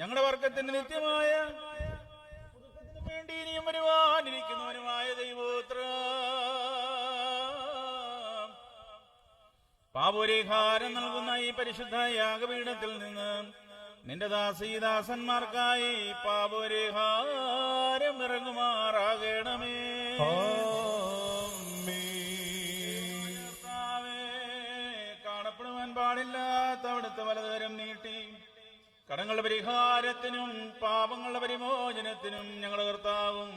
ഞങ്ങളുടെ വർഗത്തിന്റെ നിത്യമായ പുതുക്കത്തിന് വേണ്ടി ഇനിയും വരുവാനിരിക്കുന്നവനുമായ ദൈവോത്ര പാപപരിഹാരം നൽകുന്ന ഈ പരിശുദ്ധ യാഗപീഠത്തിൽ നിന്ന് നിന്റെ ദാസീദാസന്മാർക്കായി പാപപരിഹാരം ഇറങ്ങുമാറാകണമേ. കാണപ്പെടുവാൻ പാടില്ലാത്ത അവിടുത്തെ വലതുകരം നീട്ടി കടങ്ങളുടെ പരിഹാരത്തിനും പാപങ്ങളുടെ പരിമോചനത്തിനും ഞങ്ങളുടെ കർത്താവും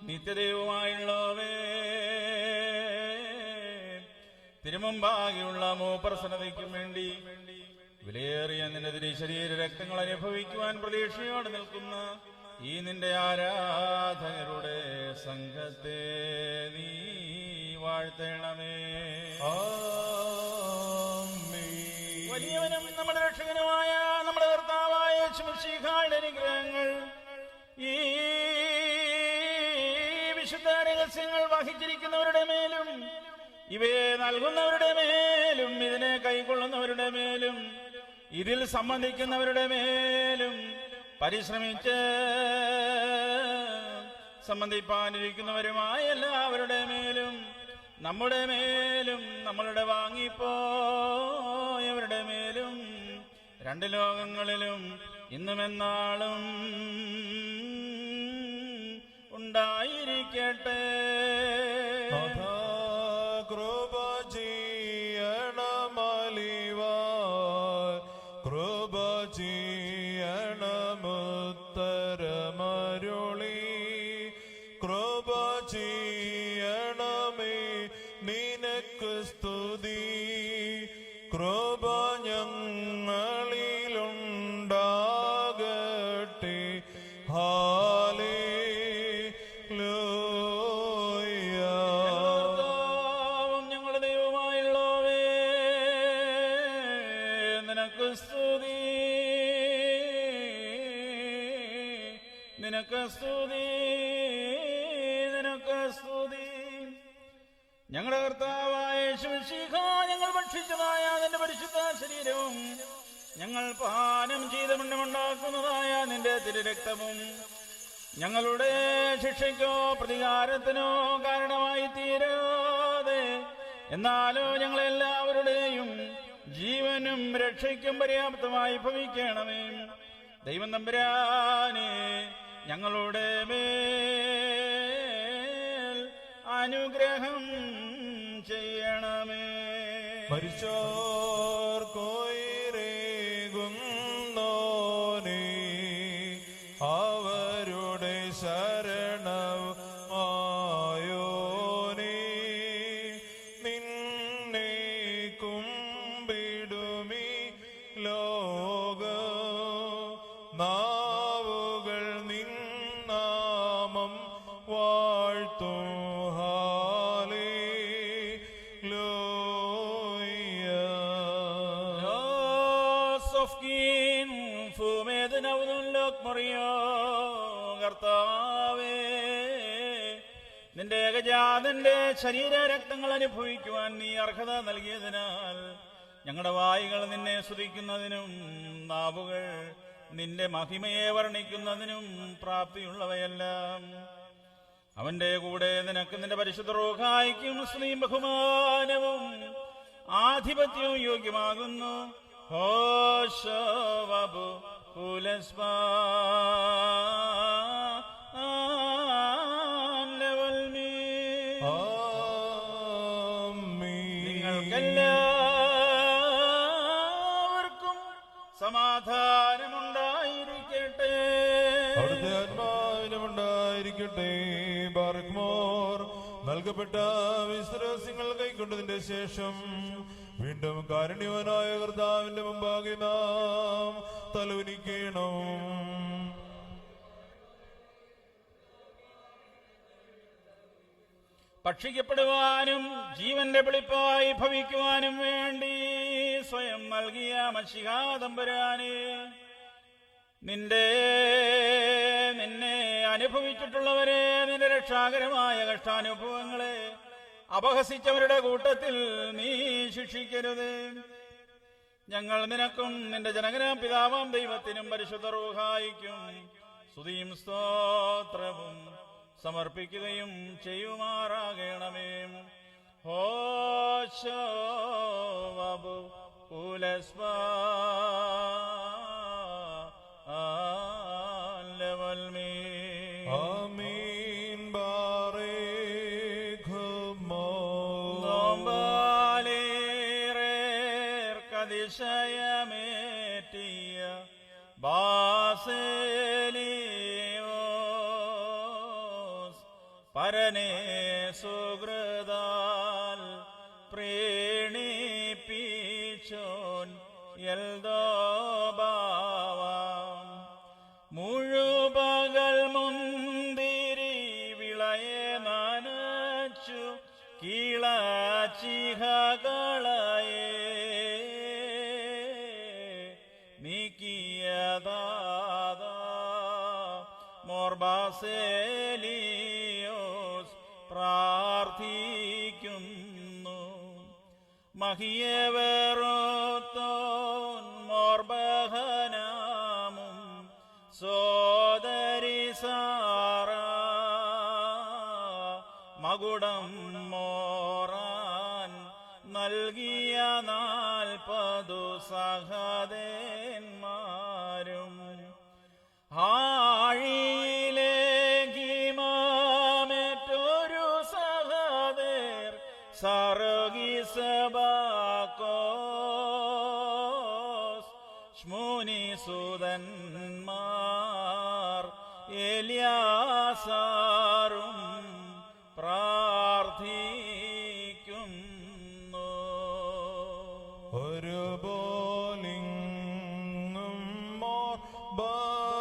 നിത്യദൈവമായുള്ളവേ, തിരുമുമ്പാകെയുള്ള മൂപ്രസന്നതയ്ക്കും വേണ്ടി വിലയേറിയ നിന്റെ തിരുശരീര രക്തങ്ങൾ അനുഭവിക്കുവാൻ പ്രതീക്ഷയോടെ നിൽക്കുന്ന ഈ നിന്റെ ആരാധകരുടെ സംഘത്തെ നീ വാഴ്ത്തണമേ. വലിയവനും നമ്മുടെ രക്ഷകനുമായ നമ്മുടെ കർത്താവായ യേശുമിശിഹായുടെ അനുഗ്രഹങ്ങൾ ഈ വിശുദ്ധ രഹസ്യങ്ങൾ വഹിച്ചിരിക്കുന്നവരുടെ മേലും ഇവയെ നൽകുന്നവരുടെ മേലും ഇതിനെ കൈക്കൊള്ളുന്നവരുടെ മേലും ഇതിൽ സംബന്ധിക്കുന്നവരുടെ മേലും പരിശ്രമിച്ച് സംബന്ധിപ്പാനിരിക്കുന്നവരുമായ എല്ലാവരുടെ മേലും നമ്മുടെ മേലും നമ്മളുടെ വാങ്ങിപ്പോയവരുടെ മേലും രണ്ട് ലോകങ്ങളിലും ഇന്നും എന്നാളും ഉണ്ടായിരിക്കട്ടെ. കൃപ ചെയ്യണമലിവ, കൃപ ചെയ്യണമുത്തരമരുളി, കൃപ ചെയ്യണമേ നിനക്ക് സ്തുതി, കൃപ ഞങ്ങളിലുണ്ടാകട്ടെ. ഞങ്ങളുടെ ദൈവമായുള്ളവേ, നിനക്ക് സ്തുതി, നിനക്ക് സ്തുതി, നിനക്ക് സ്തുതി. ഞങ്ങളുടെ കർത്താവായ യേശുമിശിഹാ, ഞങ്ങൾ ഭക്ഷിച്ചതായ നിന്റെ പരിശുദ്ധ ശരീരവും ഞങ്ങൾ പാനം ചെയ്ത് മുന്നമുണ്ടാക്കുന്നതായ നിന്റെ തിരുരക്തവും ഞങ്ങളുടെ ശിക്ഷയ്ക്കോ പ്രതികാരത്തിനോ കാരണമായി തീരാതെ എന്നാലോ ഞങ്ങളെല്ലാവരുടെയും ജീവനും രക്ഷയ്ക്കും പര്യാപ്തമായി ഭവിക്കണമേ. ദൈവം തമ്പുരാനെ ഞങ്ങളുടെ മേൽ അനുഗ്രഹം ചെയ്യണമേ. മരിച്ചോർക്കൊയിരേകുന്നോനേ, അവരുടെ ശരണമായോനേ, നിന്നെ കുമ്പിടുമി ലോക നാവുകൾ നിന്നാമം വാഴ്ത്തും. കർത്താവേ, നിന്റെ ഏകജാതന്റെ ശരീര രക്തങ്ങൾ അനുഭവിക്കുവാൻ നീ അർഹത നൽകിയതിനാൽ ഞങ്ങളുടെ വായുകൾ നിന്നെ സ്തുതിക്കുന്നതിനും നാവുകൾ നിന്റെ മഹിമയെ വർണ്ണിക്കുന്നതിനും പ്രാപ്തിയുള്ളവയെല്ലാം. അവന്റെ കൂടെ നിനക്ക് നിന്റെ പരിശുദ്ധ റൂഹായിക്കും മുസ്ലിം ബഹുമാനവും ആധിപത്യവും യോഗ്യമാകുന്നു. ഹോശവബു നിങ്ങൾക്കെല്ലാവർക്കും സമാധാനമുണ്ടായിരിക്കട്ടെ. അവിടുത്തെ ആത്മാവിനുമുണ്ടായിരിക്കട്ടെ. ബാറക്മോർ നൽകപ്പെട്ട വിശ്വാസങ്ങൾ കൈക്കൊണ്ടതിന്റെ ശേഷം വീണ്ടും കാരുണ്യവാനായ കർത്താവിന്റെ മുമ്പാകെ നാം തലകുനിക്കണം. ഭക്ഷിക്കപ്പെടുവാനും ജീവന്റെ വെളിപ്പായി ഭവിക്കുവാനും വേണ്ടി സ്വയം നൽകിയ മശിഹാ തമ്പുരാനെ, നിന്നെ അനുഭവിച്ചിട്ടുള്ളവരെ നിന്റെ രക്ഷാകരമായ കഷ്ടാനുഭവങ്ങളെ അപഹസിച്ചവരുടെ കൂട്ടത്തിൽ നീ ശിക്ഷിക്കരുത്. ഞങ്ങൾ നിനക്കും നിന്റെ ജനകനാം പിതാവാം ദൈവത്തിനും പരിശുദ്ധ റൂഹായിക്കും സ്തുതിയും സ്തോത്രവും സമർപ്പിക്കുകയും ചെയ്യുമാറാകണമേ. ഹോശോ വബു ഉലസ്വാ ലവൽമീ ആമീൻ ബാറേഖുമോ അതിശയമേറ്റിയ ബാസേലിയോസ് പരനെ സുഹൃതാൽ പ്രീണിപ്പിച്ചോൻ എൽദോബാവാം മുഴുപകൽ മുന്തിരി വിളയെ നനച്ചു കീളച്ചിഹകളയെ നീക്കിയതാദാ മോർബാസേലിയോസ് പ്രാർത്ഥിക്കുന്നു. മഹിയവേറോത്തോൻ മോർബഹനാമും സോദരി സാറ മകുടം മോറാൻ നൽകിയ 40 സഹദേന്മാരും ആഴിയിലേക്കിമാമേറ്റൊരു സഹദേർ സർഗീസബാക്കോസ് ശ്മൂനിസുതന്മാർ എലിയാസാറും പ്രാർത്ഥിക്കുന്നു. ഒരു ബോലിംഗും മോർ ബാസേലിയോസ്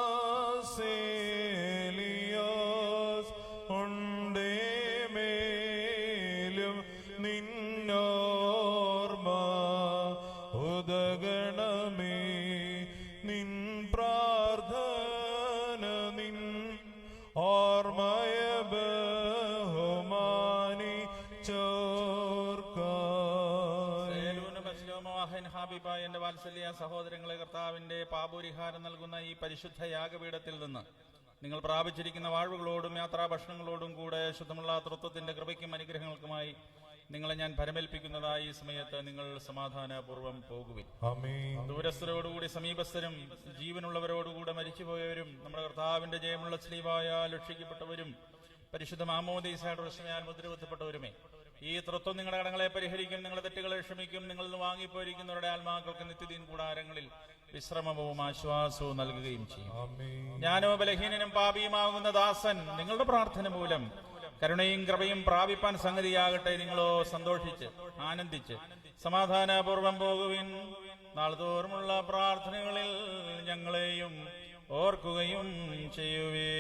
ഉണ്ടേ മേലും നിന്നോർമ്മ ഉദഗണമേ നിൻ പ്രാർത്ഥന നിൻ ഓർമ്മയ ബഹുമാനി ഹാബിബായ എന്റെ വാത്സല്യ സഹോദരങ്ങളെ, കർത്താവിന്റെ പാപപരിഹാരം നൽകുന്ന ഈ പരിശുദ്ധ യാഗപീഠത്തിൽ നിന്ന് നിങ്ങൾ പ്രാപിച്ചിരിക്കുന്ന വാഴ്വുകളോടും യാത്രാഭക്ഷണങ്ങളോടും കൂടെ ശുദ്ധമുള്ള തൃത്വത്തിന്റെ കൃപയ്ക്കും അനുഗ്രഹങ്ങൾക്കുമായി നിങ്ങളെ ഞാൻ പരമേൽപ്പിക്കുന്നതായി ഈ സമയത്ത് നിങ്ങൾ സമാധാനപൂർവ്വം പോകുവിൻ. ദൂരസ്ഥരോടുകൂടി സമീപസ്ഥരും ജീവനുള്ളവരോടുകൂടെ മരിച്ചുപോയവരും നമ്മുടെ കർത്താവിന്റെ ജയമുള്ള സ്ലീവായാൽ രക്ഷിക്കപ്പെട്ടവരും പരിശുദ്ധ മാമോദീസയുടെ റശ്മിയാൽ മുദ്രകുത്തപ്പെട്ടവരുമേ, ഈ തൃത്വം നിങ്ങളുടെ കടങ്ങളെ പരിഹരിക്കും, നിങ്ങളുടെ തെറ്റുകളെ ക്ഷമിക്കും. നിങ്ങളിൽ നിന്ന് വാങ്ങിപ്പോയിരിക്കുന്നവരുടെ ആത്മാക്കൾക്ക് നിത്യദീൻ കൂടാരങ്ങളിൽ വിശ്രമവും ആശ്വാസവും നൽകുകയും ചെയ്യും. ഞാനോ ബലഹീനനും പാപിയുമാകുന്ന ദാസൻ നിങ്ങളുടെ പ്രാർത്ഥന മൂലം കരുണയും കൃപയും പ്രാപിപ്പാൻ സംഗതിയാകട്ടെ. നിങ്ങളോ സന്തോഷിച്ച് ആനന്ദിച്ച് സമാധാനപൂർവം പോകുവിൻ. നാൾതോറുമുള്ള പ്രാർത്ഥനകളിൽ ഞങ്ങളെയും ഓർക്കുകയും ചെയ്യുവേ.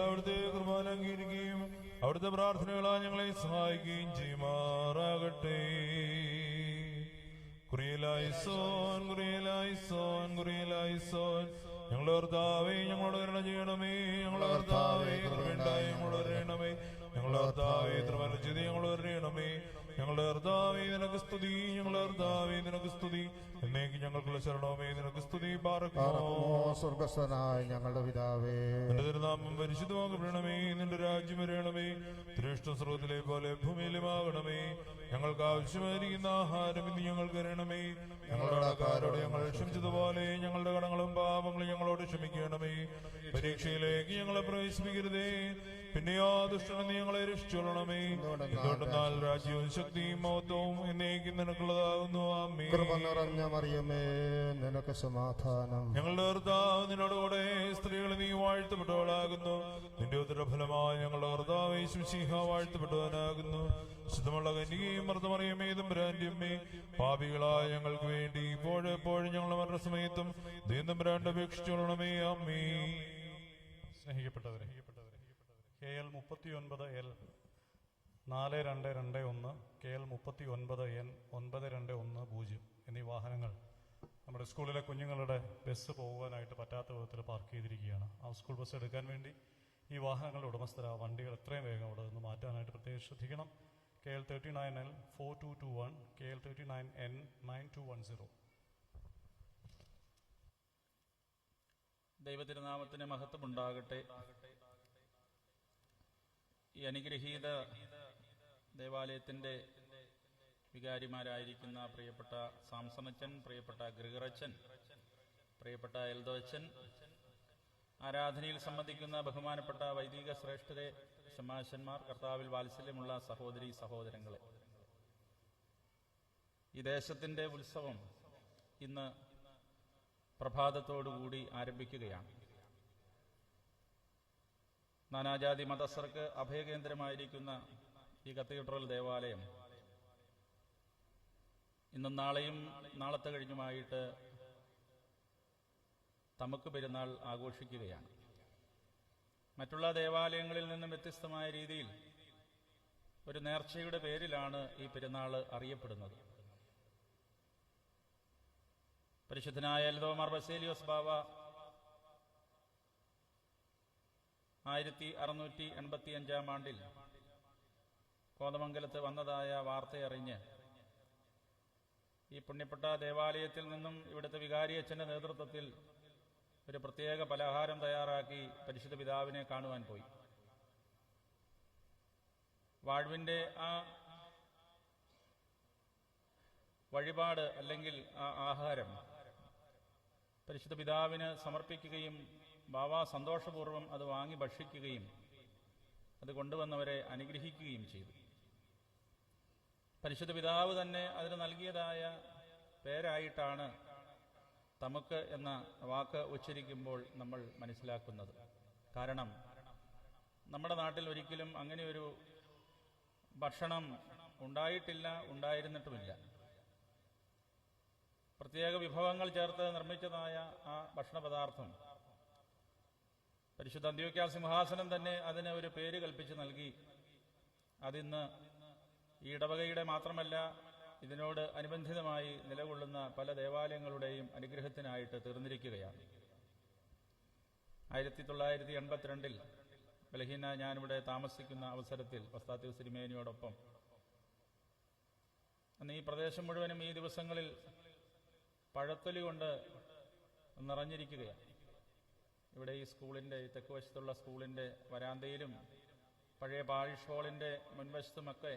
അവിടുത്തെ കുർബാന അംഗീകരിക്കുകയും അവിടുത്തെ പ്രാർത്ഥനകളാൽ ഞങ്ങളെ സഹായിക്കുകയും ചെയ്യുമാറാകട്ടെ. കുറിയലായിസോൻ കുറിയലായിസോൻ കുറിയലായിസോൻ. ഞങ്ങളുടെ കർത്താവേ ഞങ്ങളോട് കരുണ ചെയ്യണമേ. ഞങ്ങളുടെ കർത്താവേ കൃപയുണ്ടായി ഞങ്ങളോട് അറിയണമേ. ഞങ്ങളുടെ കർത്താവേ ത്രിമലചിത ഞങ്ങളോട് അറിയണമേ. ഞങ്ങളുടെ കർത്താവേ നിനക്ക് സ്തുതി. ഞങ്ങളുടെ കർത്താവേ നിനക്ക് സ്തുതി. എന്നേക്ക് ഞങ്ങൾക്കുള്ള ശരണമേ നിനക്ക് സ്തുതി. സ്വർഗസ്ഥനായ ഞങ്ങളുടെ പിതാവേ, നിന്റെ തിരുനാമം പരിശുദ്ധമാകപ്പെടണമേ. നിന്റെ രാജ്യം വരണമേ. തിരുഷ്ടം സ്രോതത്തിലെ പോലെ ഭൂമിയിലുമാകണമേ. ഞങ്ങൾക്ക് ആവശ്യമായിരിക്കുന്ന ആഹാരം ഇന്ന് ഞങ്ങൾക്ക് തരണമേ. ഞങ്ങളുടെ കടക്കാരോട് ഞങ്ങൾ ക്ഷമിച്ചതുപോലെ ഞങ്ങളുടെ കടങ്ങളും പാപങ്ങളും ഞങ്ങളോട് ക്ഷമിക്കണമേ. പരീക്ഷയിലേക്ക് ഞങ്ങളെ പ്രവേശിപ്പിക്കരുതേ, പിന്നെയോ ദുഷ്ടനെ ഞങ്ങളെ രക്ഷിച്ചോളണമേ. എന്തുകൊണ്ടെന്നാൽ രാജ്യവും ശക്തിയും മഹത്വവും എന്നേക്കും നിനക്കുള്ളതാകുന്നു. ആമേൻ. കൃപ നിറഞ്ഞ മറിയമേ, നിനക്ക് സമാധാനം. ഞങ്ങളുടെ കർത്താവ് നിന്നോടുകൂടെ സ്ത്രീകൾ നീ വാഴ്ത്തപ്പെട്ടവളാകുന്നു. നിന്റെ ഉദരഫലമായി ഞങ്ങളുടെ കർത്താവ് യേശുമിശിഹ വാഴ്ത്തപ്പെട്ടവനാകുന്നു. ശുദ്ധമുള്ള കന്യകയും മർദ്ദമറിയമേ തമ്പുരാന്റെ അമ്മേ, പാപികളായ ഞങ്ങൾക്ക് വേണ്ടി ഇപ്പോഴെപ്പോഴും ഞങ്ങളുടെ മരണസമയത്തും ദൈവത്തമ്പുരാന്റെ അപേക്ഷിച്ചോളണമേ. ആമേൻ. സ്നേഹിക്കപ്പെട്ടവരെ, KL 39L 4221, KL 39N 921 എന്നീ വാഹനങ്ങൾ നമ്മുടെ സ്കൂളിലെ കുഞ്ഞുങ്ങളുടെ ബസ് പോകുവാനായിട്ട് പറ്റാത്ത വിധത്തിൽ പാർക്ക് ചെയ്തിരിക്കുകയാണ്. ആ സ്കൂൾ ബസ് എടുക്കാൻ വേണ്ടി ഈ വാഹനങ്ങളുടെ ഉടമസ്ഥർ ആ വണ്ടികൾ എത്രയും വേഗം അവിടെ നിന്ന് മാറ്റാനായിട്ട് പ്രത്യേകം ശ്രദ്ധിക്കണം. KL39L 4221, KL39N 9210. ദൈവതിരുനാമത്തിന് മഹത്വമുണ്ടാകട്ടെ. ഈ അനുഗ്രഹീത ദേവാലയത്തിൻ്റെ വികാരിമാരായിരിക്കുന്ന പ്രിയപ്പെട്ട സാംസണച്ചൻ, പ്രിയപ്പെട്ട ഗ്രിഗറച്ചൻ, പ്രിയപ്പെട്ട എൽദോച്ചൻ, ആരാധനയിൽ സംബന്ധിക്കുന്ന ബഹുമാനപ്പെട്ട വൈദിക ശ്രേഷ്ഠരെ, ശമാശന്മാർ, കർത്താവിൽ വാത്സല്യമുള്ള സഹോദരീ സഹോദരങ്ങളെ, ഈ ദേശത്തിൻ്റെ ഉത്സവം ഇന്ന് പ്രഭാതത്തോടുകൂടി ആരംഭിക്കുകയാണ്. നാനാജാതി മതസ്ഥർക്ക് അഭയകേന്ദ്രമായിരിക്കുന്ന ഈ കത്തീഡ്രൽ ദേവാലയം ഇന്നും നാളെയും നാളത്തെ കഴിഞ്ഞുമായിട്ട് തമക്ക് പെരുന്നാൾ ആഘോഷിക്കുകയാണ്. മറ്റുള്ള ദേവാലയങ്ങളിൽ നിന്നും വ്യത്യസ്തമായ രീതിയിൽ ഒരു നേർച്ചയുടെ പേരിലാണ് ഈ പെരുന്നാൾ അറിയപ്പെടുന്നത്. പരിശുദ്ധനായ എൽദോമാർ ബസേലിയോസ് ബാവ 1685 ആണ്ടിൽ കോതമംഗലത്ത് വന്നതായ വാർത്തയറിഞ്ഞ് ഈ പുണ്യപ്പെട്ട ദേവാലയത്തിൽ നിന്നും ഇവിടുത്തെ വികാരിയച്ഛന്റെ നേതൃത്വത്തിൽ ഒരു പ്രത്യേക പലഹാരം തയ്യാറാക്കി പരിശുദ്ധ പിതാവിനെ കാണുവാൻ പോയി. വാഴ്വിന്റെ ആ വഴിപാട് അല്ലെങ്കിൽ ആ ആഹാരം പരിശുദ്ധ പിതാവിന് സമർപ്പിക്കുകയും ബാവ സന്തോഷപൂർവ്വം അത് വാങ്ങി ഭക്ഷിക്കുകയും അത് കൊണ്ടുവന്നവരെ അനുഗ്രഹിക്കുകയും ചെയ്തു. പരിശുദ്ധ പിതാവ് തന്നെ അതിന് നൽകിയതായ പേരായിട്ടാണ് തമക്ക് എന്ന വാക്ക് ഉച്ചരിക്കുമ്പോൾ നമ്മൾ മനസ്സിലാക്കുന്നത്. കാരണം നമ്മുടെ നാട്ടിൽ ഒരിക്കലും അങ്ങനെയൊരു ഭക്ഷണം ഉണ്ടായിട്ടില്ല, ഉണ്ടായിരുന്നിട്ടുമില്ല. പ്രത്യേക വിഭവങ്ങൾ ചേർത്ത് നിർമ്മിച്ചതായ ആ ഭക്ഷണ പദാർത്ഥം പരിശുദ്ധ അന്ത്യോക്യ സിംഹാസനം തന്നെ അതിന് ഒരു പേര് കൽപ്പിച്ച് നൽകി. അതിന്ന് ഈ ഇടവകയുടെ മാത്രമല്ല, ഇതിനോട് അനുബന്ധിതമായി നിലകൊള്ളുന്ന പല ദേവാലയങ്ങളുടെയും അനുഗ്രഹത്തിനായിട്ട് തീർന്നിരിക്കുകയാണ്. 1982 ബലഹീന ഞാനിവിടെ താമസിക്കുന്ന അവസരത്തിൽ വസ്താത്യൂസ് തിരുമേനിയോടൊപ്പം അന്ന് ഈ പ്രദേശം മുഴുവനും ഈ ദിവസങ്ങളിൽ പഴത്തൊലി കൊണ്ട് നിറഞ്ഞിരിക്കുകയാണ്. ഇവിടെ ഈ സ്കൂളിൻ്റെ തെക്കുവശത്തുള്ള സ്കൂളിൻ്റെ വരാന്തയിലും പഴയ പാരിഷ് ഹാളിൻ്റെ മുൻവശത്തുമൊക്കെ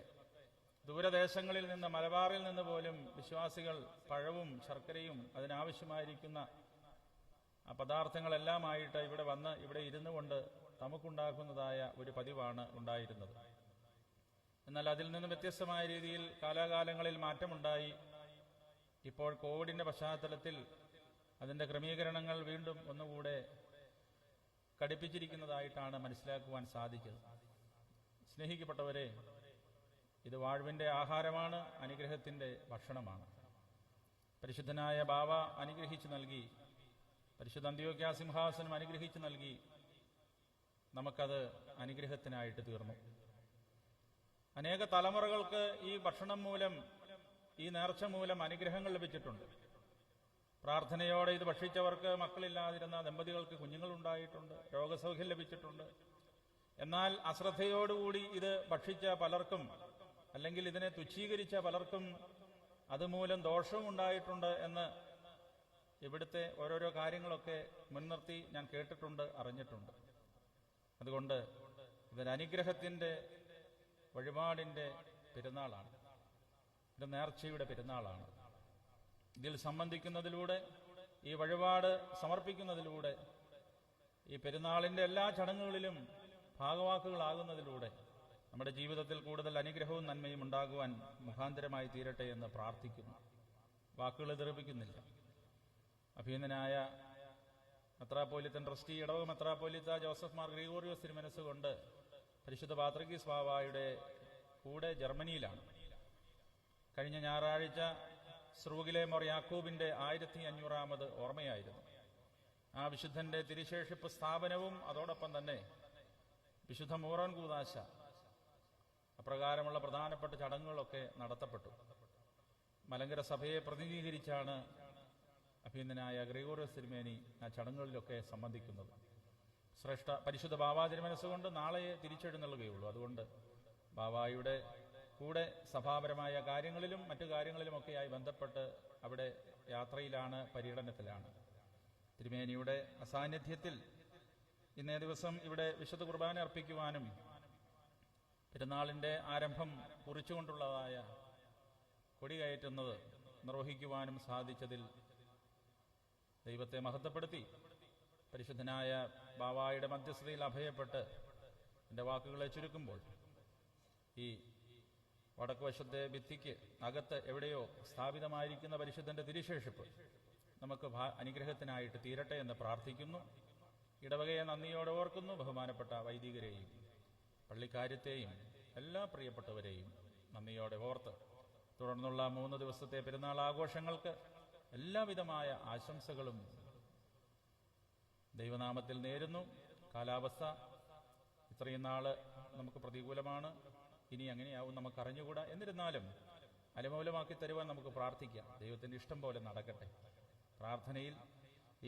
ദൂരദേശങ്ങളിൽ നിന്ന്, മലബാറിൽ നിന്ന് പോലും വിശ്വാസികൾ പഴവും ശർക്കരയും അതിനാവശ്യമായിരിക്കുന്ന ആ പദാർത്ഥങ്ങളെല്ലാമായിട്ട് ഇവിടെ വന്ന് ഇവിടെ ഇരുന്നു കൊണ്ട് നമുക്കുണ്ടാക്കുന്നതായ ഒരു പതിവാണ് ഉണ്ടായിരുന്നത്. എന്നാൽ അതിൽ നിന്നും വ്യത്യസ്തമായ രീതിയിൽ കാലാകാലങ്ങളിൽ മാറ്റമുണ്ടായി. ഇപ്പോൾ കോവിഡിന്റെ പശ്ചാത്തലത്തിൽ അതിൻ്റെ ക്രമീകരണങ്ങൾ വീണ്ടും ഒന്നുകൂടെ കടുപ്പിച്ചിരിക്കുന്നതായിട്ടാണ് മനസ്സിലാക്കുവാൻ സാധിച്ചത്. സ്നേഹിക്കപ്പെട്ടവരെ, ഇത് വാഴ്വിന്റെ ആഹാരമാണ്, അനുഗ്രഹത്തിന്റെ ഭക്ഷണമാണ്. പരിശുദ്ധനായ ബാവ അനുഗ്രഹിച്ചു നൽകി, പരിശുദ്ധ അന്ത്യോക്യ സിംഹാസനം അനുഗ്രഹിച്ചു നൽകി, നമുക്കത് അനുഗ്രഹത്തിനായിട്ട് തീർന്നു. അനേക തലമുറകൾക്ക് ഈ ഭക്ഷണം മൂലം, ഈ നേർച്ച മൂലം അനുഗ്രഹങ്ങൾ ലഭിച്ചിട്ടുണ്ട്. പ്രാർത്ഥനയോടെ ഇത് ഭക്ഷിച്ചവർക്ക് മക്കളില്ലാതിരുന്ന ദമ്പതികൾക്ക് കുഞ്ഞുങ്ങളുണ്ടായിട്ടുണ്ട്, രോഗസൗഖ്യം ലഭിച്ചിട്ടുണ്ട്. എന്നാൽ അശ്രദ്ധയോടുകൂടി ഇത് ഭക്ഷിച്ച പലർക്കും, അല്ലെങ്കിൽ ഇതിനെ തുച്ഛീകരിച്ച പലർക്കും അതുമൂലം ദോഷവും ഉണ്ടായിട്ടുണ്ട് എന്ന് ഇവിടുത്തെ ഓരോരോ കാര്യങ്ങളൊക്കെ മുൻനിർത്തി ഞാൻ കേട്ടിട്ടുണ്ട്, അറിഞ്ഞിട്ടുണ്ട്. അതുകൊണ്ട് ഇതൊരു അനുഗ്രഹത്തിന്റെ വഴിപാടിന്റെ പെരുന്നാളാണ്, ഒരു നേർച്ചയുടെ പെരുന്നാളാണ്. ഇതിൽ സംബന്ധിക്കുന്നതിലൂടെ, ഈ വഴിപാട് സമർപ്പിക്കുന്നതിലൂടെ, ഈ പെരുന്നാളിന്റെ എല്ലാ ചടങ്ങുകളിലും ഭാഗവാക്കുകളാകുന്നതിലൂടെ നമ്മുടെ ജീവിതത്തിൽ കൂടുതൽ അനുഗ്രഹവും നന്മയും ഉണ്ടാകുവാൻ മുഖാന്തരമായി തീരട്ടെ എന്ന് പ്രാർത്ഥിക്കുന്നു. വാക്കുകൾ ദീർഘിപ്പിക്കുന്നില്ല. അഭിനന്ദനായ മെത്രാപ്പോലിത്തൻ ട്രസ്റ്റി, ഇടവക മെത്രാപ്പോലിത്ത ജോസഫ് മാർ ഗ്രിഗോറിയോസ് തിരുമനസ്സുകൊണ്ട് പരിശുദ്ധ പാത്രിക്കീസ് ബാവായുടെ കൂടെ ജർമ്മനിയിലാണ്. കഴിഞ്ഞ ഞായറാഴ്ച സ്രൂഗിലെ മോർ യാക്കോബിന്റെ 1500ാമത് ഓർമ്മയായിരുന്നു. ആ വിശുദ്ധന്റെ തിരുശേഷിപ്പ് സ്ഥാപനവും അതോടൊപ്പം തന്നെ വിശുദ്ധ മൂറോൻ കൂദാശ, അപ്രകാരമുള്ള പ്രധാനപ്പെട്ട ചടങ്ങുകളൊക്കെ നടത്തപ്പെട്ടു. മലങ്കര സഭയെ പ്രതിനിധീകരിച്ചാണ് അഭിനന്ദനായ ഗ്രിഗോറിയോസ് തിരുമേനി ആ ചടങ്ങുകളിലൊക്കെ സംബന്ധിക്കുന്നത്. ശ്രേഷ്ഠ പരിശുദ്ധ ബാവാ തിരുമനസ്സുകൊണ്ട് നാളെ തിരിച്ചെഴുന്നള്ളുകയുള്ളൂ. അതുകൊണ്ട് ബാവായുടെ കൂടെ സഭാപരമായ കാര്യങ്ങളിലും മറ്റു കാര്യങ്ങളിലുമൊക്കെയായി ബന്ധപ്പെട്ട് അവിടെ യാത്രയിലാണ്, പര്യടനത്തിലാണ്. തിരുമേനിയുടെ അസാന്നിധ്യത്തിൽ ഇന്നേ ദിവസം ഇവിടെ വിശുദ്ധ കുർബാന അർപ്പിക്കുവാനും പെരുന്നാളിൻ്റെ ആരംഭം കുറിച്ചുകൊണ്ടുള്ളതായ കൊടികയറ്റുന്നത് നിർവഹിക്കുവാനും സാധിച്ചതിൽ ദൈവത്തെ മഹത്വപ്പെടുത്തി പരിശുദ്ധനായ ബാവായുടെ മധ്യസ്ഥതയിൽ അഭയപ്പെട്ട് എൻ്റെ വാക്കുകളെ ചുരുക്കുമ്പോൾ, ഈ വടക്കുവശത്തെ ഭിത്തിക്ക് അകത്ത് എവിടെയോ സ്ഥാപിതമായിരിക്കുന്ന പരിശുദ്ധൻ്റെ തിരുശേഷിപ്പ് നമുക്ക് അനുഗ്രഹത്തിനായിട്ട് തീരട്ടെ എന്ന് പ്രാർത്ഥിക്കുന്നു. ഇടവകയെ നന്ദിയോടെ ഓർക്കുന്നു. ബഹുമാനപ്പെട്ട വൈദികരെയും പള്ളിക്കാര്യത്തെയും എല്ലാ പ്രിയപ്പെട്ടവരെയും നന്ദിയോടെ ഓർത്ത് തുടർന്നുള്ള 3 ദിവസത്തെ പെരുന്നാൾ ആഘോഷങ്ങൾക്ക് എല്ലാവിധമായ ആശംസകളും ദൈവനാമത്തിൽ നേരുന്നു. കാലാവസ്ഥ ഇത്രയും നാള് നമുക്ക് പ്രതികൂലമാണ്, ഇനി അങ്ങനെയാവും നമുക്കറിഞ്ഞുകൂടാ. എന്നിരുന്നാലും അനുകൂലമാക്കി തരുവാൻ നമുക്ക് പ്രാർത്ഥിക്കാം. ദൈവത്തിൻ്റെ ഇഷ്ടം പോലെ നടക്കട്ടെ. പ്രാർത്ഥനയിൽ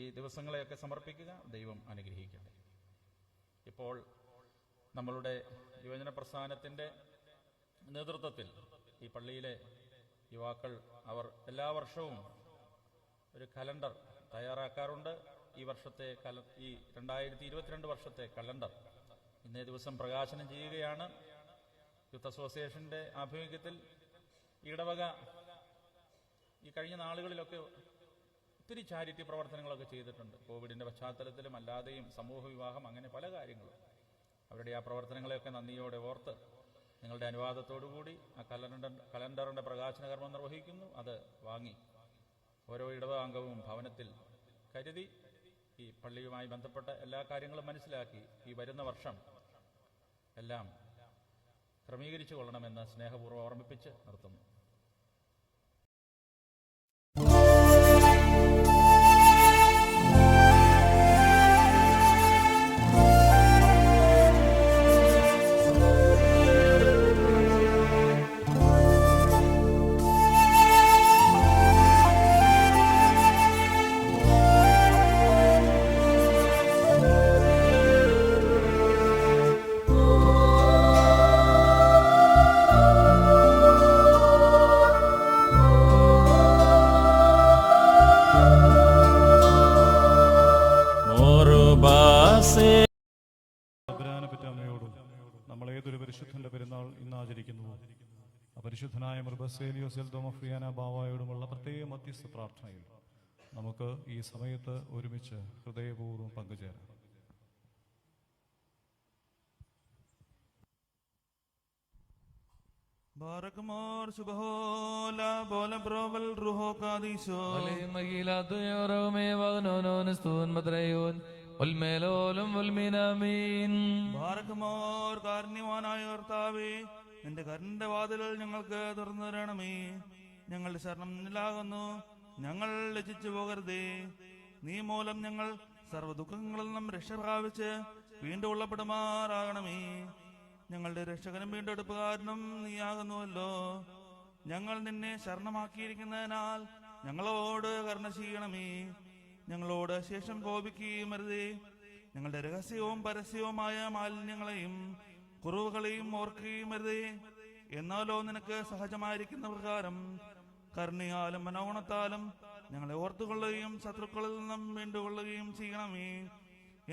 ഈ ദിവസങ്ങളെയൊക്കെ സമർപ്പിക്കുക. ദൈവം അനുഗ്രഹിക്കട്ടെ. ഇപ്പോൾ നമ്മളുടെ യുവജന പ്രസ്ഥാനത്തിൻ്റെ നേതൃത്വത്തിൽ ഈ പള്ളിയിലെ യുവാക്കൾ അവർ എല്ലാ വർഷവും ഒരു കലണ്ടർ തയ്യാറാക്കാറുണ്ട്. ഈ വർഷത്തെ ഈ 2022 വർഷത്തെ കലണ്ടർ ഇന്നേ ദിവസം പ്രകാശനം ചെയ്യുകയാണ്. യൂത്ത് അസോസിയേഷൻ്റെ ആഭിമുഖ്യത്തിൽ ഇടവക ഈ കഴിഞ്ഞ നാളുകളിലൊക്കെ ഒത്തിരി ചാരിറ്റി പ്രവർത്തനങ്ങളൊക്കെ ചെയ്തിട്ടുണ്ട്. കോവിഡിൻ്റെ പശ്ചാത്തലത്തിലും അല്ലാതെയും സമൂഹ വിവാഹം, അങ്ങനെ പല കാര്യങ്ങളും. അവരുടെ ആ പ്രവർത്തനങ്ങളെയൊക്കെ നന്ദിയോടെ ഓർത്ത് നിങ്ങളുടെ അനുവാദത്തോടുകൂടി ആ കലണ്ടറിൻ്റെ പ്രകാശന കർമ്മം നിർവഹിക്കുന്നു. അത് വാങ്ങി ഓരോ ഇടവക അംഗവും ഭവനത്തിൽ കരുതി ഈ പള്ളിയുമായി ബന്ധപ്പെട്ട എല്ലാ കാര്യങ്ങളും മനസ്സിലാക്കി ഈ വരുന്ന വർഷം എല്ലാം ക്രമീകരിച്ചു കൊള്ളണമെന്ന് സ്നേഹപൂർവ്വം ഓർമ്മിപ്പിച്ച് നിർത്തുന്നു. പരിശുദ്ധന്റെ പെരുന്നാൾ ഇന്ന് ആചരിക്കുന്നു. പരിശുദ്ധനായ മർബസേലിയോസ് എൽദോമഫ്രിയാന ബാവായോടുമുള്ള പ്രത്യേക മധ്യസ്ഥ പ്രാർത്ഥനയിൽ നമുക്ക് ഈ സമയത്ത് ഒരുമിച്ച് ഹൃദയപൂർവ്വം പങ്കുചേരാം. Barakmor subhola bola brovel ruho kadisho Magilatu yorome vagnonon stun matrayon Ulmelolum ulminamin Barakmor karniwanayortave നിന്റെ കരുണയുടെ വാതിലുകൾ ഞങ്ങൾക്ക് തുറന്നു തരണമേ. ഞങ്ങളുടെ ശരണം നിലാകുന്നു, ഞങ്ങൾ ലജ്ജിച്ചു പോകരുതേ. നീ മൂലം ഞങ്ങൾ സർവ്വ ദുഃഖങ്ങളിൽ നിന്നും രക്ഷ പ്രാപിച്ച് വീണ്ടും ഉള്ളപ്പെടുമാറാകണമേ. ഞങ്ങളുടെ രക്ഷകനും വീണ്ടെടുപ്പുകാരനും നീയാകുന്നുവല്ലോ. ഞങ്ങൾ നിന്നെ ശരണമാക്കിയിരിക്കുന്നതിനാൽ ഞങ്ങളോട് കരുണ ചെയ്യണമേ. ഞങ്ങളോട് ശേഷം കോപിക്കുകയും അരുതേ. ഞങ്ങളുടെ രഹസ്യവും പരസ്യവുമായ മാലിന്യങ്ങളെയും കുറവുകളെയും ഓർക്കുകയും അരുതേ. എന്നാലോ നിനക്ക് സഹജമായിരിക്കുന്ന പ്രകാരം കരുണയാലും മനോഗുണത്താലും ഞങ്ങളെ ഓർത്തുകൊള്ളുകയും ശത്രുക്കളിൽ നിന്നും വീണ്ടുകൊള്ളുകയും ചെയ്യണമേ.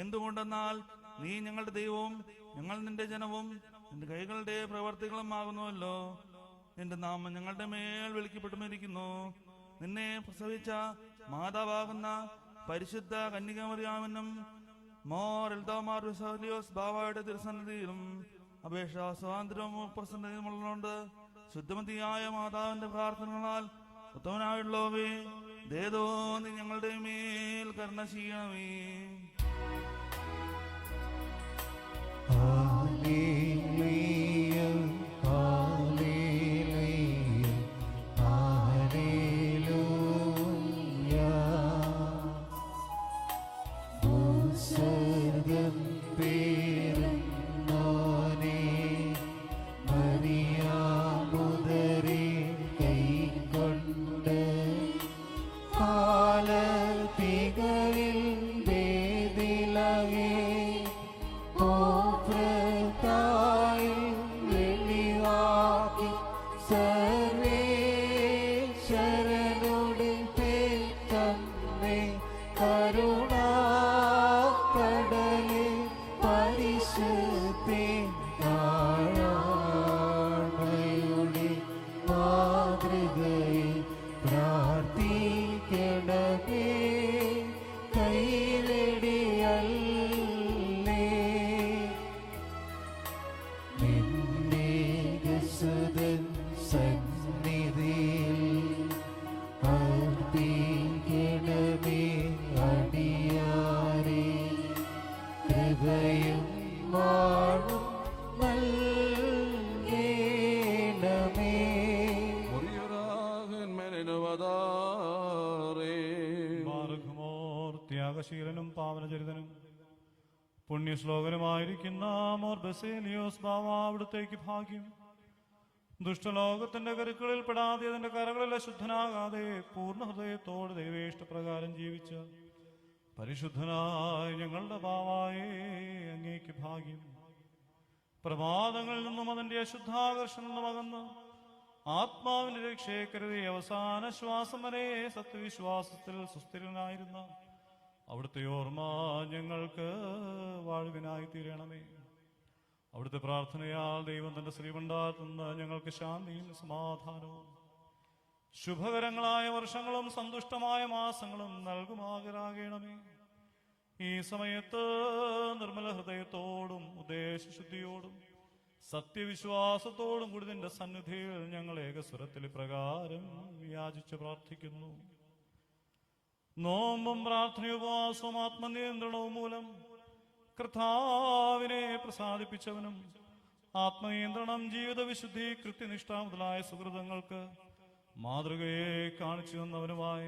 എന്തുകൊണ്ടെന്നാൽ നീ ഞങ്ങളുടെ ദൈവവും ഞങ്ങൾ നിന്റെ ജനവും നിന്റെ കൈകളുടെ പ്രവർത്തികളും ആകുന്നുവല്ലോ. നിന്റെ നാമം ഞങ്ങളുടെ മേൽ വിളിക്കപ്പെട്ടുമിരിക്കുന്നു. നിന്നെ പ്രസവിച്ച മാതാവാകുന്ന പരിശുദ്ധ കന്യകമറിയാമെന്നും മോർ എൽദോമാർ ബസേലിയോസ് ബാവായുടെ തിരുസന്നിധിയിലും അപേക്ഷാ സ്വാതന്ത്ര്യവും പ്രസന്നതയുമുള്ളതുകൊണ്ട് ശുദ്ധമതിയായ മാതാവിന്റെ പ്രാർത്ഥനകളാൽ ഉത്തമനായുള്ളവേ ദേദോ നീ ഞങ്ങളുടെ മേൽ കരുണ ചെയ്യണമേ. പാവനചരിതനും പുണ്യശ്ലോകനുമായിരിക്കുന്ന മോർ ബസേലിയോസ് ബാവ അവിടുത്തേക്ക് ഭാഗ്യം. ദുഷ്ടലോകത്തിന്റെ കരുക്കളിൽ പെടാതെ അതിന്റെ കരകളിൽ അശുദ്ധനാകാതെ പൂർണ്ണ ഹൃദയത്തോട് ദൈവേഷ്ടപ്രകാരം ജീവിച്ച പരിശുദ്ധനായ ഞങ്ങളുടെ ബാവായേ അങ്ങേക്ക് ഭാഗ്യം. പ്രമാദങ്ങളിൽ നിന്നും അതിന്റെ അശുദ്ധാകർഷണം നിന്നും അകന്ന് ആത്മാവിന്റെ രക്ഷയെ കരുതി അവസാന ശ്വാസം വരെ സത്യവിശ്വാസത്തിൽ സുസ്ഥിരനായിരുന്ന അവിടുത്തെ ഓർമ്മ ഞങ്ങൾക്ക് വാഴുവിനായി തീരണമേ. അവിടുത്തെ പ്രാർത്ഥനയാൽ ദൈവം തന്റെ ശ്രീമണ്ഡലത്തുനിന്ന് ഞങ്ങൾക്ക് ശാന്തിയും സമാധാനവും ശുഭകരങ്ങളായ വർഷങ്ങളും സന്തുഷ്ടമായ മാസങ്ങളും നൽകുമാകരാകണമേ. ഈ സമയത്ത് നിർമ്മല ഹൃദയത്തോടും ഉദ്ദേശശുദ്ധിയോടും സത്യവിശ്വാസത്തോടും കൂടി നിന്റെ സന്നിധിയിൽ ഞങ്ങൾ ഏകസ്വരത്തിൽ പ്രകാരം യാചിച്ച് പ്രാർത്ഥിക്കുന്നു. നോമ്പും പ്രാർത്ഥനയും ഉപവാസവും ആത്മനിയന്ത്രണവും മൂലം കർത്താവിനെ പ്രസാദിപ്പിച്ചവനും ആത്മനിയന്ത്രണം, ജീവിത വിശുദ്ധി, കൃത്യനിഷ്ഠ മുതലായ സുഹൃതങ്ങൾക്ക് മാതൃകയെ കാണിച്ചു തന്നവനുമായ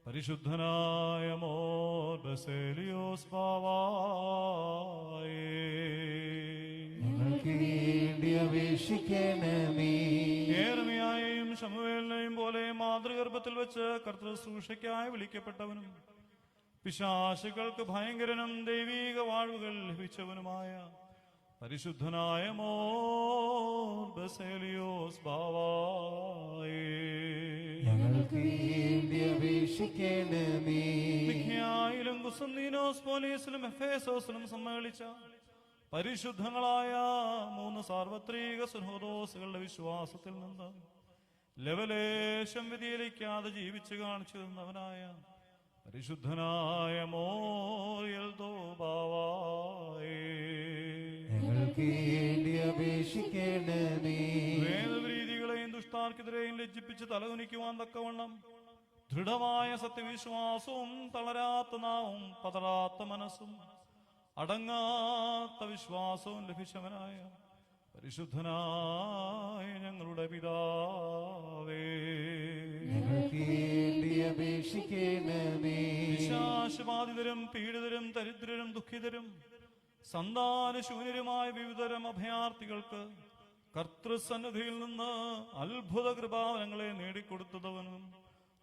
പരിശുദ്ധനായ മോർ ബസേലിയോസ് ബാവായേ ഞങ്ങൾക്ക് വേണ്ടി അപേക്ഷിക്കണമേ. യേരെമ്യായെയും ശമൂവേലിനെയും പോലെ മാതൃഗർഭത്തിൽ വെച്ച് കർത്തൃശുശ്രൂഷയ്ക്കായി വിളിക്കപ്പെട്ടവനും പിശാചുകൾക്ക് ഭയങ്കരനും ദൈവീക വാഴ്വുകൾ ലഭിച്ചവനുമായ പരിശുദ്ധനായ മോർ ബസേലിയോസ് ബാവായേ ഞങ്ങൾക്ക് വേണ്ടി അപേക്ഷിക്കണമേ. മിഖ്യായിലും കുസ്തന്തീനോസ് പോലീസിലും എഫേസോസിലും സമ്മേളിച്ച പരിശുദ്ധങ്ങളായ 3 സാർവത്രിക സുനഹദോസുകളുടെ വിശ്വാസത്തിൽ നിന്ന് ലവലേശം വ്യതിചലിക്കാതെ ജീവിച്ചു കാണിച്ചു തന്നവനായ പരിശുദ്ധനായ മോറിയൽ ബാവായേ ഞങ്ങൾക്ക് വേണ്ടി അപേക്ഷിക്കണമേ. വേദരീതികളെയും ദുഷ്ടാർക്കെതിരെയും ലജ്ജിപ്പിച്ച് തലകുനിക്കുവാൻ തക്കവണ്ണം ദൃഢമായ സത്യവിശ്വാസവും തളരാത്ത നാവും പതറാത്ത മനസ്സും അടങ്ങാത്ത വിശ്വാസവും ലഭിച്ചവനായ പരിശുദ്ധനായ ഞങ്ങളുടെ പിതാവേ ഞങ്ങൾക്ക് വേണ്ടി അപേക്ഷിക്കണമേ. വിശാശബാധിതരും പീഡിതരും ദരിദ്രരും ദുഃഖിതരും സന്താനശൂന്യരുമായ വിവിധതരം അഭയാർത്ഥികൾക്ക് കർത്തൃസന്നിധിയിൽ നിന്ന് അത്ഭുത കൃപാവനങ്ങളെ നേടിക്കൊടുത്തവനും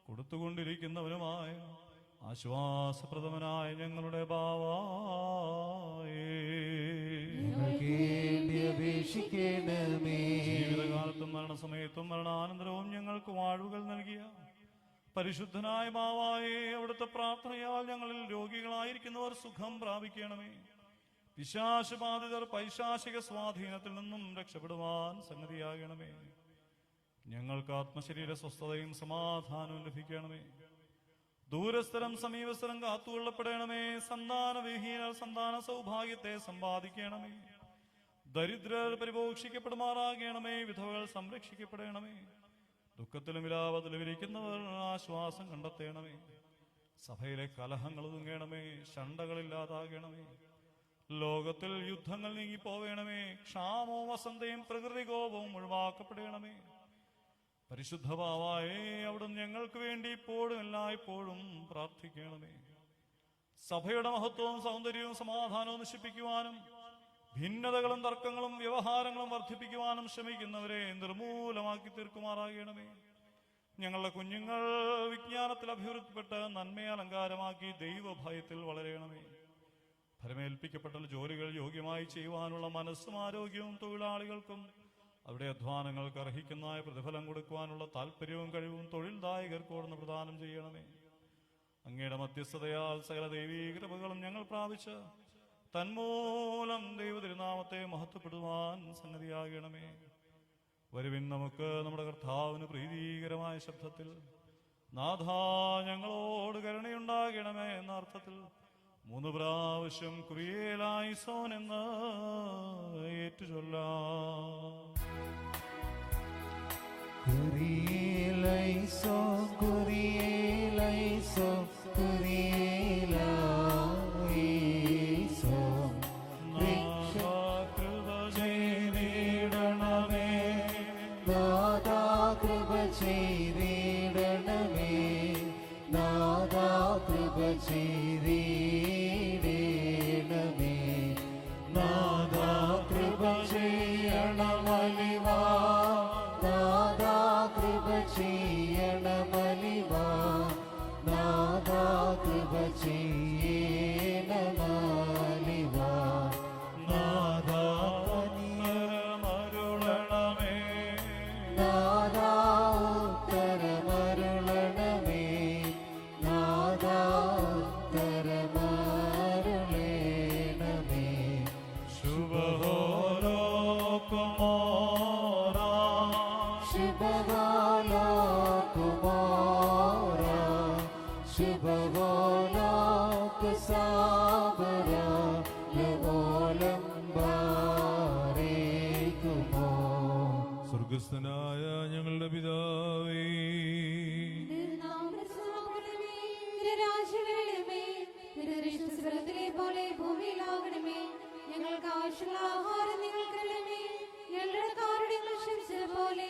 കൊടുത്തുകൊണ്ടിരിക്കുന്നവനുമായ ആശ്വാസപ്രദമനായ ഞങ്ങളുടെ ബാവായേ ഞങ്ങൾക്ക് വേണ്ടി അപേക്ഷിക്കണമേ. ജീവിതകാലത്തും മരണസമയത്തും മരണാനന്തരവും ഞങ്ങൾക്ക് വാഴ്വുകൾ നൽകിയ പരിശുദ്ധനായ ബാവായേ അവിടുത്തെ പ്രാർത്ഥനയാൽ ഞങ്ങളിൽ രോഗികളായിരിക്കുന്നവർ സുഖം പ്രാപിക്കണമേ. പിശാചബാധിതർ പൈശാചിക സ്വാധീനത്തിൽ നിന്നും രക്ഷപ്പെടുവാൻ സംഗതിയാകണമേ. ഞങ്ങൾക്ക് ആത്മശരീര സ്വസ്ഥതയും സമാധാനവും ലഭിക്കണമേ. ദൂരസ്ഥലം സമീപസ്ഥലം കാത്തുകൊള്ളപ്പെടണമേ. സന്താനവിഹീനർ സന്താന സൗഭാഗ്യത്തെ സമ്പാദിക്കണമേ. ദരിദ്രർ പരിപോഷിക്കപ്പെടുമാറാകണമേ. വിധവകൾ സംരക്ഷിക്കപ്പെടണമേ. ദുഃഖത്തിലും വിലാപത്തിലും ഇരിക്കുന്നവർ ആശ്വാസം കണ്ടെത്തണമേ. സഭയിലെ കലഹങ്ങൾ ഒതുങ്ങണമേ. ശണ്ടകളില്ലാതാകണമേ. ലോകത്തിൽ യുദ്ധങ്ങൾ നീങ്ങിപ്പോവേണമേ. ക്ഷാമവും വസന്തയും പ്രകൃതികോപവും ഒഴിവാക്കപ്പെടണമേ. പരിശുദ്ധ ബാവായേ അവിടുന്ന് ഞങ്ങൾക്ക് വേണ്ടി ഇപ്പോഴും എല്ലായ്പ്പോഴും പ്രാർത്ഥിക്കണമേ. സഭയുടെ മഹത്വവും സൗന്ദര്യവും സമാധാനവും നശിപ്പിക്കുവാനും ഭിന്നതകളും തർക്കങ്ങളും വ്യവഹാരങ്ങളും വർദ്ധിപ്പിക്കുവാനും ശ്രമിക്കുന്നവരെ നിർമൂലമാക്കി തീർക്കുമാറാകണമേ. ഞങ്ങളുടെ കുഞ്ഞുങ്ങൾ വിജ്ഞാനത്തിൽ അഭിവൃദ്ധിപ്പെട്ട് നന്മയെ അലങ്കാരമാക്കി ദൈവഭയത്തിൽ വളരണമേ. ഫലമേൽപ്പിക്കപ്പെട്ട ജോലികൾ യോഗ്യമായി ചെയ്യുവാനുള്ള മനസ്സും ആരോഗ്യവും തൊഴിലാളികൾക്കും അവരുടെ അധ്വാനങ്ങൾക്ക് അർഹിക്കുന്ന പ്രതിഫലം കൊടുക്കുവാനുള്ള താല്പര്യവും കഴിവും തൊഴിൽദായകർക്കോടുന്ന് പ്രദാനം ചെയ്യണമേ. അങ്ങയുടെ മധ്യസ്ഥതയാൽ സകല ദൈവീകൃപകളും ഞങ്ങൾ പ്രാപിച്ച് തന്മൂലം ദൈവതിരുനാമത്തെ മഹത്വപ്പെടുവാൻ സംഗതിയാകണമേ. വരുവിൻ നമുക്ക് നമ്മുടെ കർത്താവിന് പ്രീതികരമായ ശബ്ദത്തിൽ നാഥാ ഞങ്ങളോട് കരുണയുണ്ടാകണമേ എന്ന അർത്ഥത്തിൽ 3 പ്രാവശ്യം കുറിയേലായിസോൻ എന്ന് ഏറ്റുചൊല്ലാം. കുറിയേലൈസോൻ കുറിയേലൈസോൻ കുറിയേലൈസോൻ കൃപ ചെയ്തിടണമേ. നാഥാ കൃപ ചെയ്തിടണമേ. നാദാ കൃപ ചെയ്തിടണമേ നാദാ കൃപ ചെയ്യണമലിവാ നാദാ കൃപ ചെയ്യണമലിവാ നാദാ കൃപ ചെയ്യണമലിവാ നാദാ മരുളണമേ നാദാ ഉത്തരമരുളണമേ നാദാ ഉത്തരമരുളണമേ ശുഭഹോരോ കുമാരാ ശുഭഗോലോ കുമാര ശുഭഗോലോ കുസാബര ലോലം ബാരേകുമോ സ്വർഗസ്ഥനായ ഞങ്ങളുടെ പിതാവേ പോലെ ഭൂമിയിലാകണമേ ഞങ്ങൾക്ക് ആവശ്യമുള്ള ആഹാരം നിങ്ങൾക്ക് തരണമേ ഞങ്ങളുടെ കാരുണ്യങ്ങൾ ക്ഷമിച്ചതുപോലെ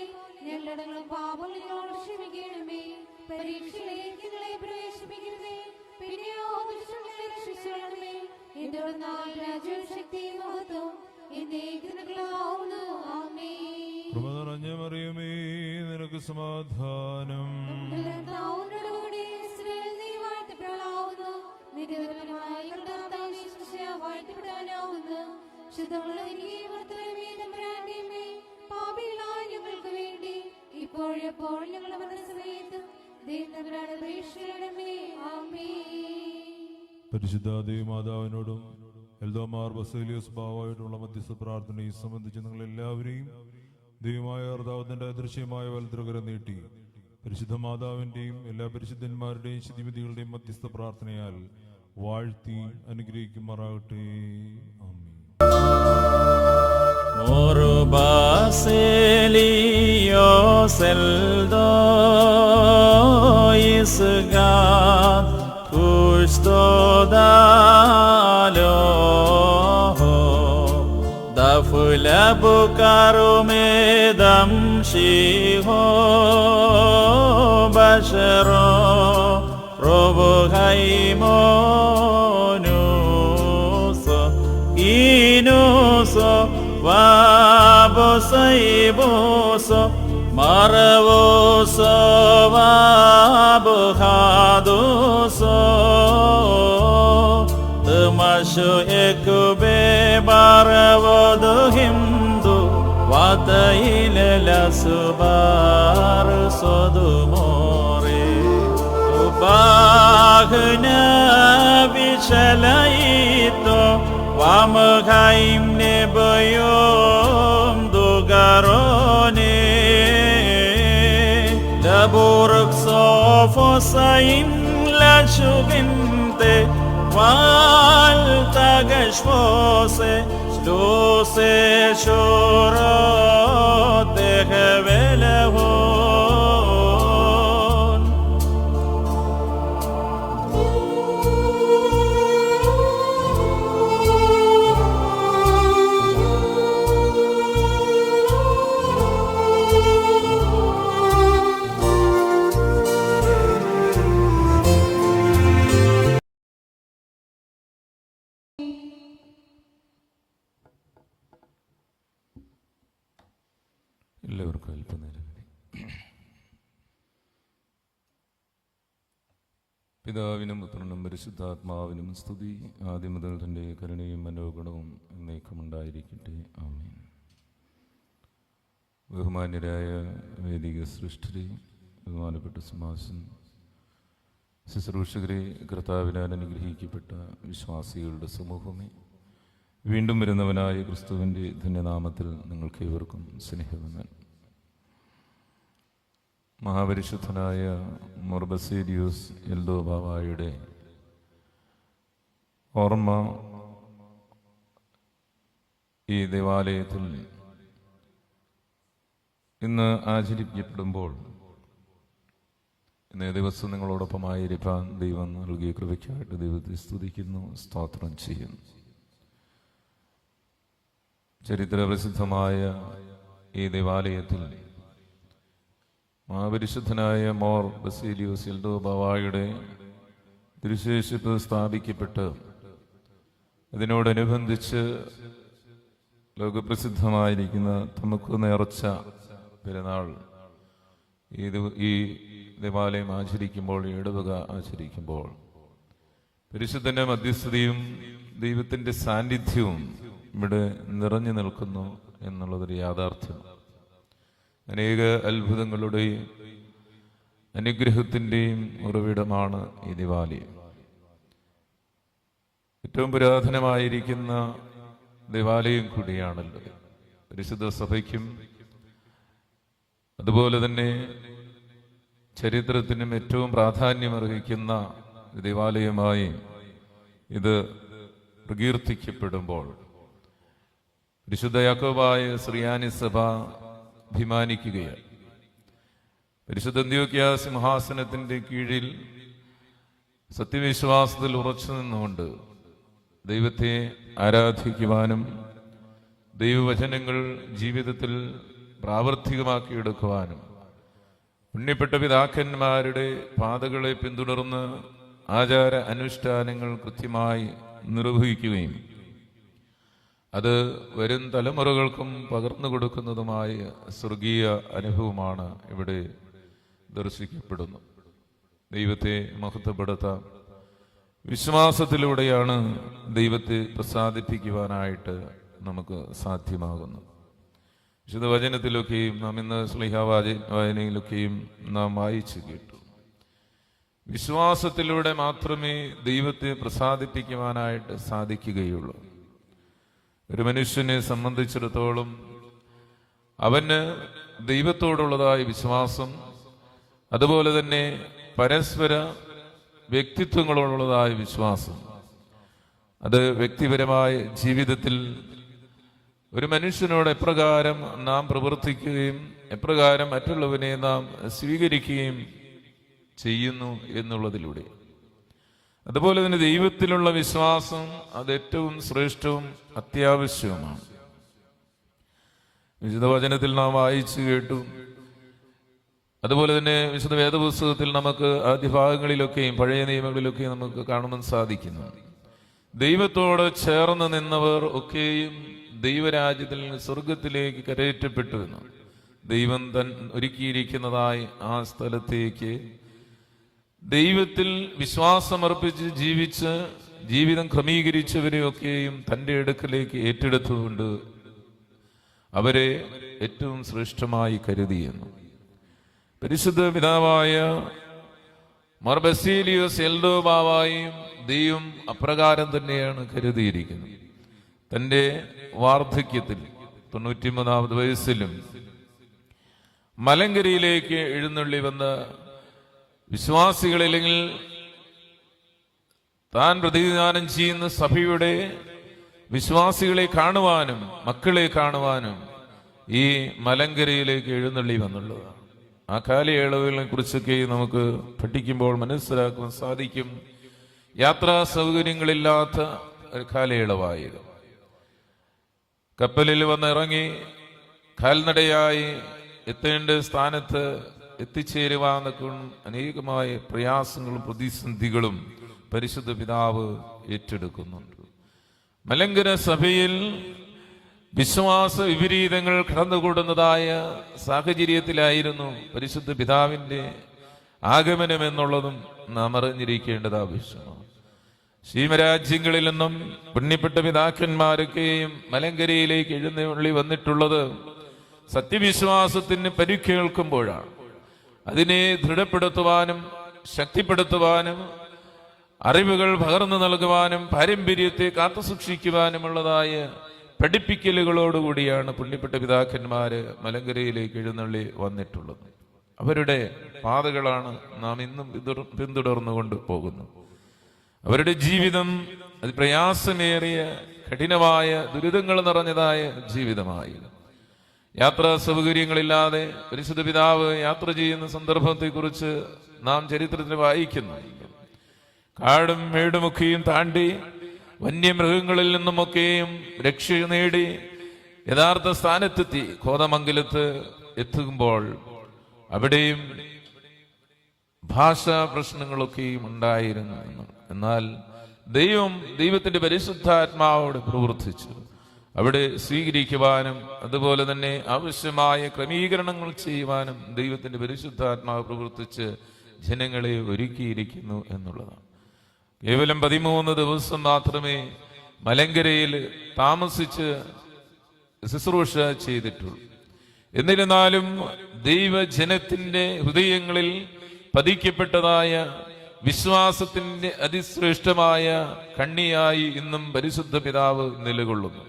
ഞങ്ങളുടെ പാപം നിങ്ങളോട് ക്ഷമിക്കണമേ പരീക്ഷയിലേക്ക് ഞങ്ങളെ പ്രവേശിപ്പിക്കരുതേ പിന്നെയോ ദുഷ്ടങ്ങളെ രക്ഷിച്ചോളണമേ എന്തുകൊണ്ടെന്നാൽ രാജ്യവും ശക്തിയും മഹത്വവും എന്നേക്കുള്ളതാവുന്നു ആമേൻ കൃപ നിറഞ്ഞ മറിയമേ നിനക്ക് സമാധാനം കർത്താവിനോടുകൂടി സ്ത്രീകളിൽ നീ വാഴ്ത്തപ്പെടാവുന്നു നിന്റെ ഉദരഫലമായ കർത്താവ് യേശുമിശിഹാ വാഴ്ത്തപ്പെടാനാവുന്നു ശുദ്ധമുള്ള നിന്റെ കർത്താവേ തമ്പുരാന്റെ അമ്മേ പാപികളായ ഞങ്ങൾക്ക് വേണ്ടി ഇപ്പോഴെപ്പോഴും ഞങ്ങളുടെ മരണസമയത്തും ദൈവം തമ്പുരാനെ അപേക്ഷിക്കണമേ ആമേൻ പരിശുദ്ധ ദേവമാതാവിനോടും എൽദോമാർ ബസേലിയോസ് ബാവായിട്ടുള്ള മധ്യസ്ഥ പ്രാർത്ഥനയെ സംബന്ധിച്ച് നിങ്ങൾ എല്ലാവരെയും ദൈവമായ കർത്താവിന്റെ അദൃശ്യമായ വലതുകരം നീട്ടി പരിശുദ്ധ മാതാവിന്റെയും എല്ലാ പരിശുദ്ധന്മാരുടെയും ശുദ്ധിമതികളുടെയും മധ്യസ്ഥ പ്രാർത്ഥനയാൽ വാഴ്ത്തി അനുഗ്രഹിക്കുമാറാകട്ടെ ആമേൻ. Morubaselios eldois gat custodalo dafulabu karumedam shiho basharo robuhaimonus inuso Vabosaiboso Maravoso Vabuhadoso Tumasho ekube baravodo hindu Vataile la subar sodumore Ubahna vichalaito Vamaghaim nebayom dugarone Laburuk sofosain la shuginte Val tagashvose Sluse shurot dehevelehon എല്ലാവർക്കും അല്പനേരം പിതാവിനും പുത്രനും പരിശുദ്ധാത്മാവിനും സ്തുതി ആദ്യം മുതൽ തൻ്റെ കരുണയും മനോഗുണവും എന്നേക്കുമുണ്ടായിരിക്കട്ടെ ആമേൻ. ബഹുമാന്യരായ വേദിക സൃഷ്ടിരെ, ബഹുമാനപ്പെട്ട സമാസൻ ശുശ്രൂഷകരെ, കർത്താവിനാൽ അനുഗ്രഹിക്കപ്പെട്ട വിശ്വാസികളുടെ സമൂഹമേ, വീണ്ടും വരുന്നവനായ ക്രിസ്തുവിൻ്റെ ധന്യനാമത്തിൽ നിങ്ങൾക്ക് ഏവർക്കും സ്നേഹവന്ദനം. മഹാപരിശുദ്ധനായ മൊർബസേലിയോസ് എൽദോ ബാവായുടെ ഓർമ്മ ഈ ദേവാലയത്തിൽ ഇന്ന് ആചരിക്കപ്പെടുമ്പോൾ ഇന്നേ ദിവസം നിങ്ങളോടൊപ്പമായിരിക്കാൻ ദൈവം നൽകിയ കൃപയ്ക്കായിട്ട് ദൈവത്തെ സ്തുതിക്കുന്നു, സ്തോത്രം ചെയ്യുന്നു. ചരിത്രപ്രസിദ്ധമായ ഈ ദേവാലയത്തിൽ മഹാപരിശുദ്ധനായ മോർ ബസേലിയോസ് എൽദോ ബാവായുടെ തിരുശേഷിപ്പ് സ്ഥാപിക്കപ്പെട്ട് അതിനോടനുബന്ധിച്ച് ലോകപ്രസിദ്ധമായിരിക്കുന്ന നമുക്ക് നേർച്ച പെരുന്നാൾ ഈ ദേവാലയം ആചരിക്കുമ്പോൾ, ഇടവക ആചരിക്കുമ്പോൾ പരിശുദ്ധന്റെ മധ്യസ്ഥതയും ദൈവത്തിന്റെ സാന്നിധ്യവും ഇവിടെ നിറഞ്ഞു നിൽക്കുന്നു എന്നുള്ളതൊരു യാഥാർത്ഥ്യം. അനേക അത്ഭുതങ്ങളുടെയും അനുഗ്രഹത്തിൻ്റെയും ഉറവിടമാണ് ഈ ദേവാലയം. ഏറ്റവും പുരാതനമായിരിക്കുന്ന ദേവാലയം കൂടിയാണല്ലോ. പരിശുദ്ധ സഭയ്ക്കും അതുപോലെ തന്നെ ചരിത്രത്തിനും ഏറ്റവും പ്രാധാന്യമർഹിക്കുന്ന ദേവാലയമായി ഇത് പ്രകീർത്തിക്കപ്പെടുമ്പോൾ പരിശുദ്ധ യാക്കോബായ ശ്രീയാനി സഭ അഭിമാനിക്കുകയാണ്. പരിശുദ്ധ അന്ത്യോക്യ സിംഹാസനത്തിന്റെ കീഴിൽ സത്യവിശ്വാസത്തിൽ ഉറച്ചു നിന്നുകൊണ്ട് ദൈവത്തെ ആരാധിക്കുവാനും ദൈവവചനങ്ങൾ ജീവിതത്തിൽ പ്രാവർത്തികമാക്കിയെടുക്കുവാനും പുണ്യപ്പെട്ട പിതാക്കന്മാരുടെ പാതകളെ പിന്തുടർന്ന് ആചാര അനുഷ്ഠാനങ്ങൾ കൃത്യമായി നിർവഹിക്കുകയും അത് വരും തലമുറകൾക്കും പകർന്നു കൊടുക്കുന്നതുമായ സ്വർഗീയ അനുഭവമാണ് ഇവിടെ ദർശിക്കപ്പെടുന്നത്. ദൈവത്തെ മഹത്വപ്പെടുത്താം. വിശ്വാസത്തിലൂടെയാണ് ദൈവത്തെ പ്രസാദിപ്പിക്കുവാനായിട്ട് നമുക്ക് സാധ്യമാകുന്നത്. വിശുദ്ധ വചനത്തിലൊക്കെയും നാം ഇന്ന് വായനയിലൊക്കെയും നാം വായിച്ചു കേട്ടു. വിശ്വാസത്തിലൂടെ മാത്രമേ ദൈവത്തെ പ്രസാദിപ്പിക്കുവാനായിട്ട് സാധിക്കുകയുള്ളൂ. ഒരു മനുഷ്യനെ സംബന്ധിച്ചിടത്തോളം അവന് ദൈവത്തോടുള്ളതായ വിശ്വാസം, അതുപോലെ തന്നെ പരസ്പര വ്യക്തിത്വങ്ങളോടുള്ളതായ വിശ്വാസം, അത് വ്യക്തിപരമായ ജീവിതത്തിൽ ഒരു മനുഷ്യനോട് എപ്രകാരം നാം പ്രവർത്തിക്കുകയും എപ്രകാരം മറ്റുള്ളവനെ നാം സ്വീകരിക്കുകയും ചെയ്യുന്നു എന്നുള്ളതിലൂടെ, അതുപോലെ തന്നെ ദൈവത്തിലുള്ള വിശ്വാസം അത് ഏറ്റവും ശ്രേഷ്ഠവും അത്യാവശ്യവുമാണ്. വിശുദ്ധ വചനത്തിൽ നാം വായിച്ചു കേട്ടു. അതുപോലെ തന്നെ വിശുദ്ധ വേദപുസ്തകത്തിൽ നമുക്ക് ആദ്യ ഭാഗങ്ങളിലൊക്കെയും പഴയ നിയമങ്ങളിലൊക്കെയും നമുക്ക് കാണുവാൻ സാധിക്കുന്നു. ദൈവത്തോട് ചേർന്ന് നിന്നവർ ഒക്കെയും ദൈവരാജ്യത്തിൽ സ്വർഗത്തിലേക്ക് കരയേറ്റപ്പെട്ടുവെന്ന്. ദൈവം ഒരുക്കിയിരിക്കുന്നതായി ആ സ്ഥലത്തേക്ക് ദൈവത്തിൽ വിശ്വാസമർപ്പിച്ച് ജീവിച്ച് ജീവിതം ക്രമീകരിച്ചവരെയൊക്കെയും തൻ്റെ അടുക്കലേക്ക് ഏറ്റെടുത്തുകൊണ്ട് അവരെ ഏറ്റവും ശ്രേഷ്ഠമായി കരുതിയെന്നു. പരിശുദ്ധ പിതാവായ മാർ ബസേലിയോസ് എൽദോ ബാവായും ദൈവം അപ്രകാരം തന്നെയാണ് കരുതിയിരിക്കുന്നത്. തൻ്റെ വാർദ്ധക്യത്തിൽ 93-ാമത് വയസ്സിലും മലങ്കരയിലേക്ക് എഴുന്നള്ളി വന്ന വിശ്വാസികൾ, അല്ലെങ്കിൽ താൻ പ്രതിനിധാനം ചെയ്യുന്ന സഭയുടെ വിശ്വാസികളെ കാണുവാനും മക്കളെ കാണുവാനും ഈ മലങ്കരയിലേക്ക് എഴുന്നള്ളി വന്നുള്ളതാണ്. ആ കാലയളവുകളെ കുറിച്ചൊക്കെ നമുക്ക് പഠിക്കുമ്പോൾ മനസ്സിലാക്കാൻ സാധിക്കും. യാത്രാ സൗകര്യങ്ങളില്ലാത്ത ഒരു കാലയളവായിരുന്നു. കപ്പലിൽ വന്നിറങ്ങി കാൽനടയായി എത്തേണ്ട സ്ഥാനത്ത് എത്തിച്ചേരുവാനൊക്കെ അനേകമായ പ്രയാസങ്ങളും പ്രതിസന്ധികളും പരിശുദ്ധ പിതാവ് ഏറ്റെടുക്കുന്നുണ്ട്. മലങ്കര സഭയിൽ വിശ്വാസ വിപരീതങ്ങൾ കടന്നുകൂടുന്നതായ സാഹചര്യത്തിലായിരുന്നു പരിശുദ്ധ പിതാവിന്റെ ആഗമനം എന്നുള്ളതും നാം അറിഞ്ഞിരിക്കേണ്ടത് ആവശ്യമാണ്. ശീമരാജ്യങ്ങളിൽ നിന്നും പുണ്യപ്പെട്ട പിതാക്കന്മാരൊക്കെയും മലങ്കരയിലേക്ക് എഴുന്നള്ളി വന്നിട്ടുള്ളത് സത്യവിശ്വാസത്തിന് പരിക്കേൽക്കുമ്പോഴാണ്. അതിനെ ദൃഢപ്പെടുത്തുവാനും ശക്തിപ്പെടുത്തുവാനും അറിവുകൾ പകർന്നു നൽകുവാനും പാരമ്പര്യത്തെ കാത്തുസൂക്ഷിക്കുവാനുമുള്ളതായ പഠിപ്പിക്കലുകളോടുകൂടിയാണ് പുണ്യപ്പെട്ട പിതാക്കന്മാര് മലങ്കരയിലേക്ക് എഴുന്നള്ളി വന്നിട്ടുള്ളത്. അവരുടെ പാതകളാണ് നാം ഇന്നും പിന്തുടർന്നുകൊണ്ട് പോകുന്നത്. അവരുടെ ജീവിതം അത് പ്രയാസമേറിയ കഠിനമായ ദുരിതങ്ങൾ നിറഞ്ഞതായ ജീവിതമായി. യാത്രാ സൗകര്യങ്ങളില്ലാതെ പരിശുദ്ധ പിതാവ് യാത്ര ചെയ്യുന്ന സന്ദർഭത്തെക്കുറിച്ച് നാം ചരിത്രത്തിൽ വായിക്കുന്നു. കാടും മേടുമൊക്കെയും താണ്ടി വന്യമൃഗങ്ങളിൽ നിന്നുമൊക്കെയും രക്ഷ നേടി യഥാർത്ഥ സ്ഥാനത്തെത്തി കോതമംഗലത്ത് എത്തുമ്പോൾ അവിടെയും ഭാഷാ പ്രശ്നങ്ങളൊക്കെയും ഉണ്ടായിരുന്നു. എന്നാൽ ദൈവത്തിന്റെ പരിശുദ്ധാത്മാവോട് പ്രവർത്തിച്ചു. അവിടെ സ്വീകരിക്കുവാനും അതുപോലെ തന്നെ ആവശ്യമായ ക്രമീകരണങ്ങൾ ചെയ്യുവാനും ദൈവത്തിന്റെ പരിശുദ്ധാത്മാവ് പ്രവർത്തിച്ച് ജനങ്ങളെ ഒരുക്കിയിരിക്കുന്നു എന്നുള്ളതാണ്. കേവലം 13 ദിവസം മാത്രമേ മലങ്കരയിൽ താമസിച്ച് ശുശ്രൂഷ ചെയ്തിട്ടുള്ളൂ. എന്നിരുന്നാലും ദൈവജനത്തിന്റെ ഹൃദയങ്ങളിൽ പതിക്കപ്പെട്ടതായ വിശ്വാസത്തിന്റെ അതിശ്രേഷ്ഠമായ കണ്ണിയായി ഇന്നും പരിശുദ്ധ പിതാവ് നിലകൊള്ളുന്നു.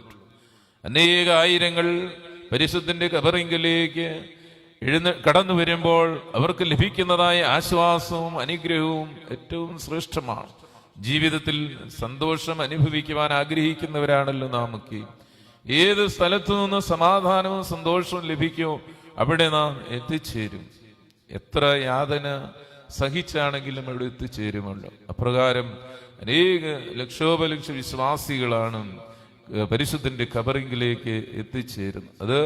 അനേക ആയിരങ്ങൾ പരിശുദ്ധന്റെ കബറിങ്കലേക്ക് കടന്നു വരുമ്പോൾ അവർക്ക് ലഭിക്കുന്നതായ ആശ്വാസവും അനുഗ്രഹവും ഏറ്റവും ശ്രേഷ്ഠമാണ്. ജീവിതത്തിൽ സന്തോഷം അനുഭവിക്കുവാൻ ആഗ്രഹിക്കുന്നവരാണല്ലോ നാമൊക്കെ. ഏത് സ്ഥലത്തു നിന്ന് സമാധാനവും സന്തോഷവും ലഭിക്കുമോ അവിടെ നാം എത്തിച്ചേരും. എത്ര യാതന സഹിച്ചാണെങ്കിലും അവിടെ എത്തിച്ചേരുമല്ലോ. അപ്രകാരം അനേക ലക്ഷോപലക്ഷ വിശ്വാസികളാണ് പരിശുദ്ധന്റെ ഖബറിങ്കിലേക്ക് എത്തിച്ചേരുന്നത്. അത്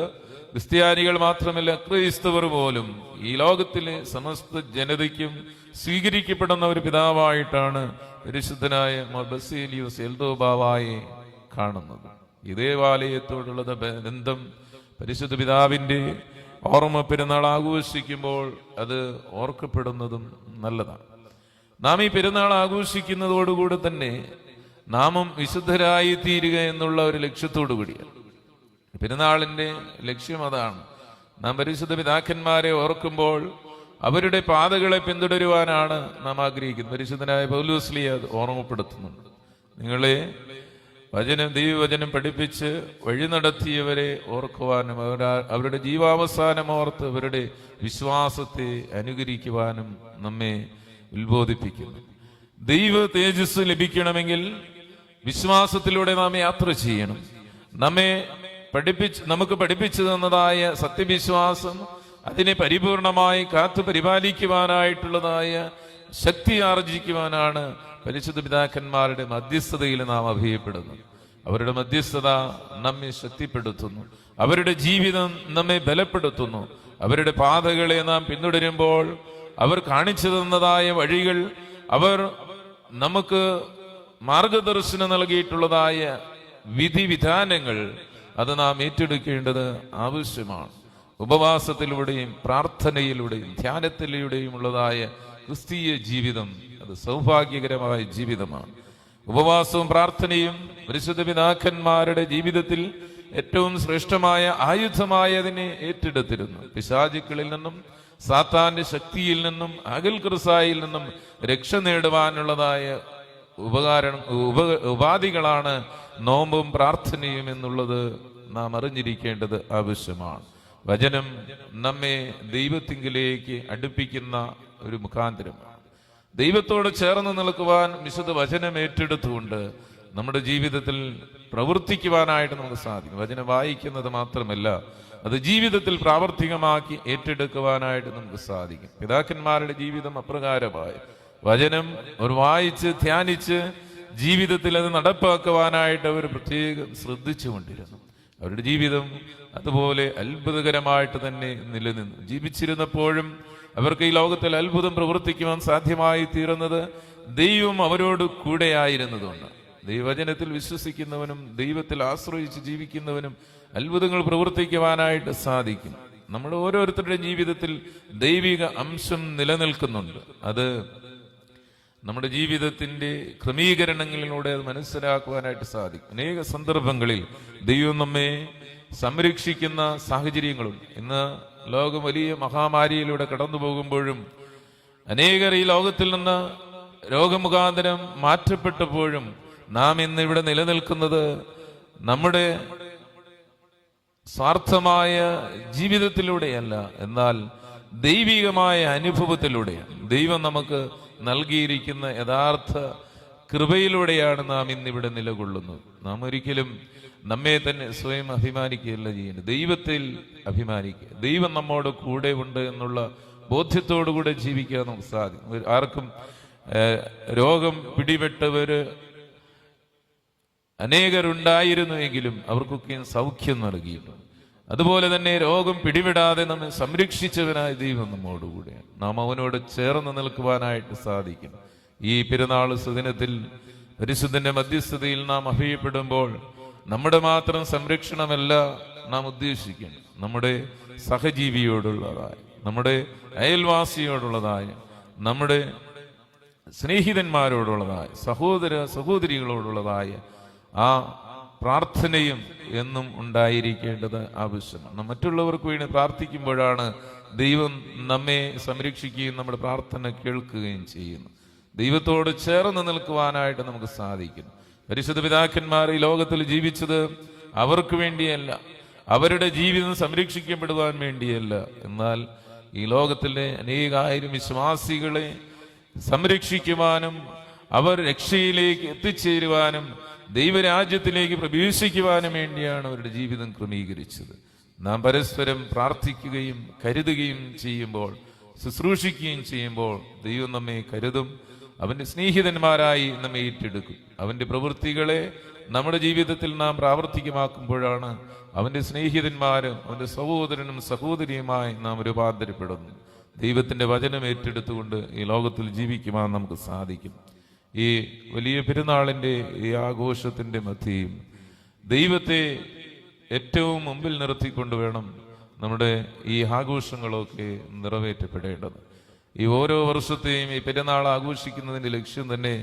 ക്രിസ്ത്യാനികൾ മാത്രമല്ല, ക്രൈസ്തവർ പോലും ഈ ലോകത്തിലെ സമസ്ത ജനതയ്ക്കും സ്വീകരിക്കപ്പെടുന്ന ഒരു പിതാവായിട്ടാണ് പരിശുദ്ധനായ ബസേലിയോസ് എൽദോബാവായെ കാണുന്നത്. ഈ ദേവാലയത്തോടുള്ള ബന്ധം പരിശുദ്ധ പിതാവിന്റെ ഓർമ്മ പെരുന്നാൾ ആഘോഷിക്കുമ്പോൾ അത് ഓർക്കപ്പെടുന്നതും നല്ലതാണ്. നാം ഈ പെരുന്നാൾ ആഘോഷിക്കുന്നതോടുകൂടി തന്നെ നാമും വിശുദ്ധരായി തീരുക എന്നുള്ള ഒരു ലക്ഷ്യത്തോടു കൂടിയാണ്. പെരുന്നാളിന്റെ ലക്ഷ്യം അതാണ്. നാം പരിശുദ്ധ പിതാക്കന്മാരെ ഓർക്കുമ്പോൾ അവരുടെ പാതകളെ പിന്തുടരുവാനാണ് നാം ആഗ്രഹിക്കുന്നത്. പരിശുദ്ധനായ പൗലോസ്ലീഹ അത് ഓർമ്മപ്പെടുത്തുന്നുണ്ട്. നിങ്ങളെ ദൈവവചനം പഠിപ്പിച്ച് വഴി നടത്തിയവരെ ഓർക്കുവാനും അവരുടെ ജീവാവസാനം ഓർത്ത് അവരുടെ വിശ്വാസത്തെ അനുകരിക്കുവാനും നമ്മെ ഉത്ബോധിപ്പിക്കുന്നു. ദൈവ തേജസ് ലഭിക്കണമെങ്കിൽ വിശ്വാസത്തിലൂടെ നാം യാത്ര ചെയ്യണം. നമുക്ക് പഠിപ്പിച്ചു തന്നതായ സത്യവിശ്വാസം അതിനെ പരിപൂർണമായി കാത്തു പരിപാലിക്കുവാനായിട്ടുള്ളതായ ശക്തി ആർജിക്കുവാനാണ് പരിശുദ്ധ പിതാക്കന്മാരുടെ മധ്യസ്ഥതയിൽ നാം അഭയപ്പെടുന്നത്. അവരുടെ മധ്യസ്ഥത നമ്മെ ശക്തിപ്പെടുത്തുന്നു. അവരുടെ ജീവിതം നമ്മെ ബലപ്പെടുത്തുന്നു. അവരുടെ പാതകളെ നാം പിന്തുടരുമ്പോൾ അവർ കാണിച്ചു തന്നതായ വഴികൾ, അവർ നമുക്ക് മാർഗദർശനം നൽകിയിട്ടുള്ളതായ വിധിവിധാനങ്ങൾ അത് നാം ഏറ്റെടുക്കേണ്ടത് ആവശ്യമാണ്. ഉപവാസത്തിലൂടെയും പ്രാർത്ഥനയിലൂടെയും ധ്യാനത്തിലൂടെയും ഉള്ളതായ ക്രിസ്തീയ ജീവിതം അത് സൗഭാഗ്യകരമായ ജീവിതമാണ്. ഉപവാസവും പ്രാർത്ഥനയും പരിശുദ്ധ പിതാക്കന്മാരുടെ ജീവിതത്തിൽ ഏറ്റവും ശ്രേഷ്ഠമായ ആയുധമായതിനെ ഏറ്റെടുത്തിരുന്നു. പിശാചുക്കളിൽ നിന്നും സാത്താന്റെ ശക്തിയിൽ നിന്നും അകൽക്രിസായിൽ നിന്നും രക്ഷ നേടുവാനുള്ളതായ ഉപാധികളാണ് നോമ്പും പ്രാർത്ഥനയും എന്നുള്ളത് നാം അറിഞ്ഞിരിക്കേണ്ടത് ആവശ്യമാണ്. വചനം നമ്മെ ദൈവത്തിങ്കിലേക്ക് അടുപ്പിക്കുന്ന ഒരു മുഖാന്തരമാണ്. ദൈവത്തോട് ചേർന്ന് നിൽക്കുവാൻ വിശുദ്ധ വചനം ഏറ്റെടുത്തുകൊണ്ട് നമ്മുടെ ജീവിതത്തിൽ പ്രവർത്തിക്കുവാനായിട്ട് നമുക്ക് സാധിക്കും. വചനം വായിക്കുന്നത് മാത്രമല്ല, അത് ജീവിതത്തിൽ പ്രാവർത്തികമാക്കി ഏറ്റെടുക്കുവാനായിട്ട് നമുക്ക് സാധിക്കും. പിതാക്കന്മാരുടെ ജീവിതം അപ്രകാരമായ വചനം അവർ വായിച്ച് ധ്യാനിച്ച് ജീവിതത്തിൽ അത് നടപ്പാക്കുവാനായിട്ട് അവർ പ്രത്യേകം ശ്രദ്ധിച്ചുകൊണ്ടിരുന്നു. അവരുടെ ജീവിതം അതുപോലെ അത്ഭുതകരമായിട്ട് തന്നെ നിലനിന്നു. ജീവിച്ചിരുന്നപ്പോഴും അവർക്ക് ഈ ലോകത്തിൽ അത്ഭുതം പ്രവർത്തിക്കുവാൻ സാധ്യമായി തീർന്നത് ദൈവം അവരോട് കൂടെയായിരുന്നതുകൊണ്ട്. ദൈവവചനത്തിൽ വിശ്വസിക്കുന്നവനും ദൈവത്തിൽ ആശ്രയിച്ച് ജീവിക്കുന്നവനും അത്ഭുതങ്ങൾ പ്രവർത്തിക്കുവാനായിട്ട് സാധിക്കും. നമ്മുടെ ഓരോരുത്തരുടെ ജീവിതത്തിൽ ദൈവിക അംശം നിലനിൽക്കുന്നുണ്ട്. അത് നമ്മുടെ ജീവിതത്തിന്റെ ക്രമീകരണങ്ങളിലൂടെ അത് മനസ്സിലാക്കുവാനായിട്ട് സാധിക്കും. അനേക സന്ദർഭങ്ങളിൽ ദൈവം നമ്മെ സംരക്ഷിക്കുന്ന സാഹചര്യങ്ങളും, ഇന്ന് ലോകം വലിയ മഹാമാരിയിലൂടെ കടന്നു പോകുമ്പോഴും അനേകർ ഈ ലോകത്തിൽ നിന്ന് രോഗമുഖാന്തരം മാറ്റപ്പെട്ടപ്പോഴും നാം ഇന്ന് ഇവിടെ നിലനിൽക്കുന്നത് നമ്മുടെ സ്വാർത്ഥമായ ജീവിതത്തിലൂടെയല്ല, എന്നാൽ ദൈവികമായ അനുഭവത്തിലൂടെയാണ്. ദൈവം നമുക്ക് നൽകിയിരിക്കുന്ന യഥാർത്ഥ കൃപയിലൂടെയാണ് നാം ഇന്നിവിടെ നിലകൊള്ളുന്നത്. നാം ഒരിക്കലും നമ്മെ തന്നെ സ്വയം അഭിമാനിക്കുകയല്ല ചെയ്യുന്നത്, ദൈവത്തിൽ അഭിമാനിക്കുക. ദൈവം നമ്മോട് കൂടെ ഉണ്ട് എന്നുള്ള ബോധ്യത്തോടുകൂടെ ജീവിക്കാൻ നമുക്ക് സാധിക്കും. ആർക്കും രോഗം പിടിപെട്ടവര് അനേകരുണ്ടായിരുന്നുവെങ്കിലും അവർക്കൊക്കെയും സൗഖ്യം നൽകിയിട്ടുണ്ട്. അതുപോലെ തന്നെ രോഗം പിടിവിടാതെ നമ്മെ സംരക്ഷിച്ചവനായ ദൈവം നമ്മോടുകൂടെയാണ്. നാം അവനോട് ചേർന്ന് നിൽക്കുവാനായിട്ട് സാധിക്കും. ഈ പെരുന്നാൾ സുദിനത്തിൽ പരിശുദ്ധന്റെ മധ്യസ്ഥതയിൽ നാം അഭയപ്പെടുമ്പോൾ നമ്മുടെ മാത്രം സംരക്ഷണമല്ല നാം ഉദ്ദേശിക്കണം. നമ്മുടെ സഹജീവിയോടുള്ളതായ, നമ്മുടെ അയൽവാസിയോടുള്ളതായ, നമ്മുടെ സ്നേഹിതന്മാരോടുള്ളതായ, സഹോദര സഹോദരികളോടുള്ളതായ ആ പ്രാർത്ഥനയും എന്നും ഉണ്ടായിരിക്കേണ്ടത് ആവശ്യമാണ്. മറ്റുള്ളവർക്ക് വേണ്ടി പ്രാർത്ഥിക്കുമ്പോഴാണ് ദൈവം നമ്മെ സംരക്ഷിക്കുകയും നമ്മുടെ പ്രാർത്ഥന കേൾക്കുകയും ചെയ്യുന്നു. ദൈവത്തോട് ചേർന്ന് നിൽക്കുവാനായിട്ട് നമുക്ക് സാധിക്കുന്നു. പരിശുദ്ധ പിതാക്കന്മാർ ഈ ലോകത്തിൽ ജീവിച്ചത് അവർക്ക് വേണ്ടിയല്ല, അവരുടെ ജീവിതം സംരക്ഷിക്കപ്പെടുവാൻ വേണ്ടിയല്ല. എന്നാൽ ഈ ലോകത്തിലെ അനേകായിരം വിശ്വാസികളെ സംരക്ഷിക്കുവാനും അവർ രക്ഷയിലേക്ക് എത്തിച്ചേരുവാനും ദൈവരാജ്യത്തിലേക്ക് പ്രവേശിക്കുവാനും വേണ്ടിയാണ് അവരുടെ ജീവിതം ക്രമീകരിച്ചത്. നാം പരസ്പരം പ്രാർത്ഥിക്കുകയും കരുതുകയും ചെയ്യുമ്പോൾ, ശുശ്രൂഷിക്കുകയും ചെയ്യുമ്പോൾ ദൈവം നമ്മെ കരുതും. അവന്റെ സ്നേഹിതന്മാരായി നമ്മെ ഏറ്റെടുക്കും. അവന്റെ പ്രവൃത്തികളെ നമ്മുടെ ജീവിതത്തിൽ നാം പ്രാവർത്തികമാക്കുമ്പോഴാണ് അവന്റെ സ്നേഹിതന്മാരും അവന്റെ സഹോദരനും സഹോദരിയുമായി നാം രൂപാന്തരപ്പെടുന്നു. ദൈവത്തിന്റെ വചനം ഏറ്റെടുത്തുകൊണ്ട് ഈ ലോകത്തിൽ ജീവിക്കുവാൻ നമുക്ക് സാധിക്കും. ഈ വലിയ പെരുന്നാളിൻ്റെ ഈ ആഘോഷത്തിന്റെ മധ്യയും ദൈവത്തെ ഏറ്റവും മുമ്പിൽ നിർത്തിക്കൊണ്ട് വേണം നമ്മുടെ ഈ ആഘോഷങ്ങളൊക്കെ നിറവേറ്റപ്പെടേണ്ടത്. ഈ ഓരോ വർഷത്തെയും ഈ പെരുന്നാൾ ആഘോഷിക്കുന്നതിന്റെ ലക്ഷ്യം തന്നെ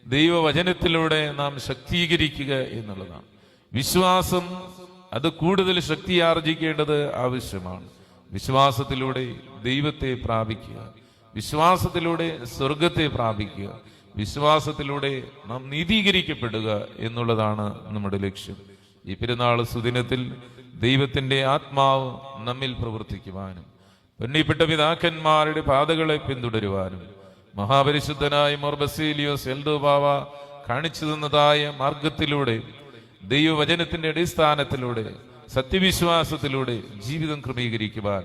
ദൈവവചനത്തിലൂടെ നാം ശക്തീകരിക്കുക എന്നുള്ളതാണ്. വിശ്വാസം അത് കൂടുതൽ ശക്തിയാർജിക്കേണ്ടത് ആവശ്യമാണ്. വിശ്വാസത്തിലൂടെ ദൈവത്തെ പ്രാപിക്കുക, വിശ്വാസത്തിലൂടെ സ്വർഗത്തെ പ്രാപിക്കുക, വിശ്വാസത്തിലൂടെ നാം നീതീകരിക്കപ്പെടുക എന്നുള്ളതാണ് നമ്മുടെ ലക്ഷ്യം. ഈ പെരുന്നാൾ സുദിനത്തിൽ ദൈവത്തിന്റെ ആത്മാവ് നമ്മിൽ പ്രവർത്തിക്കുവാനും എണ്ണപ്പെട്ട പിതാക്കന്മാരുടെ പാതകളെ പിന്തുടരുവാനും മഹാപരിശുദ്ധനായ മോർ ബസേലിയോസ് എൽദോ ബാവ കാണിച്ചു തന്നതായ മാർഗത്തിലൂടെ, ദൈവവചനത്തിന്റെ അടിസ്ഥാനത്തിലൂടെ, സത്യവിശ്വാസത്തിലൂടെ ജീവിതം ക്രമീകരിക്കുവാൻ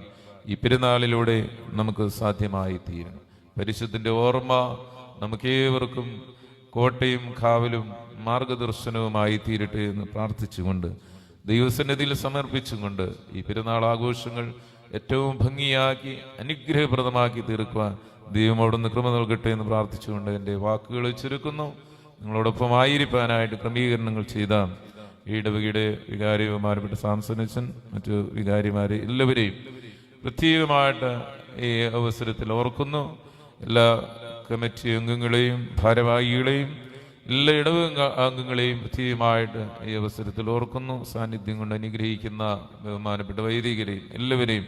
ഈ പെരുന്നാളിലൂടെ നമുക്ക് സാധ്യമായി തീരണം. പരിശുദ്ധന്റെ ഓർമ്മ നമുക്കേവർക്കും കോട്ടയും കാവലും മാർഗദർശനവുമായി തീരട്ടെ എന്ന് പ്രാർത്ഥിച്ചുകൊണ്ട് ദൈവസന്നിധിയിൽ സമർപ്പിച്ചുകൊണ്ട് ഈ പെരുന്നാൾ ആഘോഷങ്ങൾ ഏറ്റവും ഭംഗിയാക്കി അനുഗ്രഹപ്രദമാക്കി തീർക്കുവാൻ ദൈവം അവിടുന്ന് കൃപ നൽകട്ടെ എന്ന് പ്രാർത്ഥിച്ചുകൊണ്ട് എൻ്റെ വാക്കുകൾ ചുരുക്കുന്നു. നിങ്ങളോടൊപ്പമായിരിക്കാനായിട്ട് ക്രമീകരണങ്ങൾ ചെയ്ത ഈ ഇടവകയുടെ വികാരിമാരപ്പെട്ട സാംസനച്ചൻ, മറ്റു വികാരിമാരെ എല്ലാവരെയും പ്രത്യേകമായിട്ട് ഈ അവസരത്തിൽ ഓർക്കുന്നു. എല്ലാ കമ്മിറ്റി അംഗങ്ങളെയും ഭാരവാഹികളെയും എല്ലാ ഇടവക അംഗങ്ങളെയും പ്രത്യേകമായിട്ട് ഈ അവസരത്തിൽ ഓർക്കുന്നു. സാന്നിധ്യം കൊണ്ട് അനുഗ്രഹിക്കുന്ന ബഹുമാനപ്പെട്ട വൈദികരെയും എല്ലാവരെയും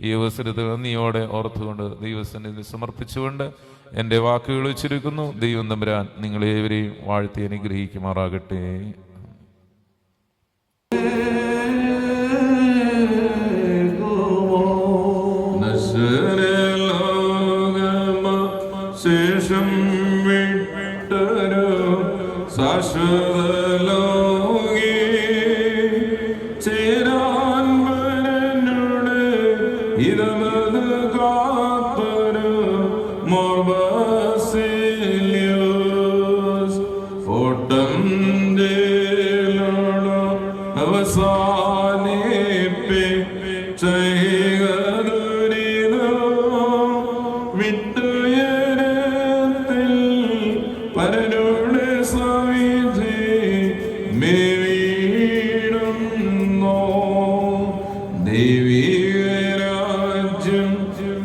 ഈ അവസരത്തിൽ നന്ദിയോടെ ഓർത്തുകൊണ്ട് ദൈവസന്നിധിയിൽ സമർപ്പിച്ചുകൊണ്ട് എൻ്റെ വാക്കുകൾ ചുരുക്കുന്നു. ദൈവം തമ്പുരാൻ നിങ്ങളേവരെയും വാഴ്ത്തി അനുഗ്രഹിക്കുമാറാകട്ടെ. ശേഷം വിട്ടൊരു ശാശ്വതലോകി ചേരാൻ വരനുടെ ഇതമത് കാത്തൊരു മോർ ബസേലിയോസ് ഓട്ടം അവസാനിപ്പി വിട്ടുയരത്തിൽ പരനുടെ സവിധി മേവീടുന്നോ ദൈവീകരാജ്യം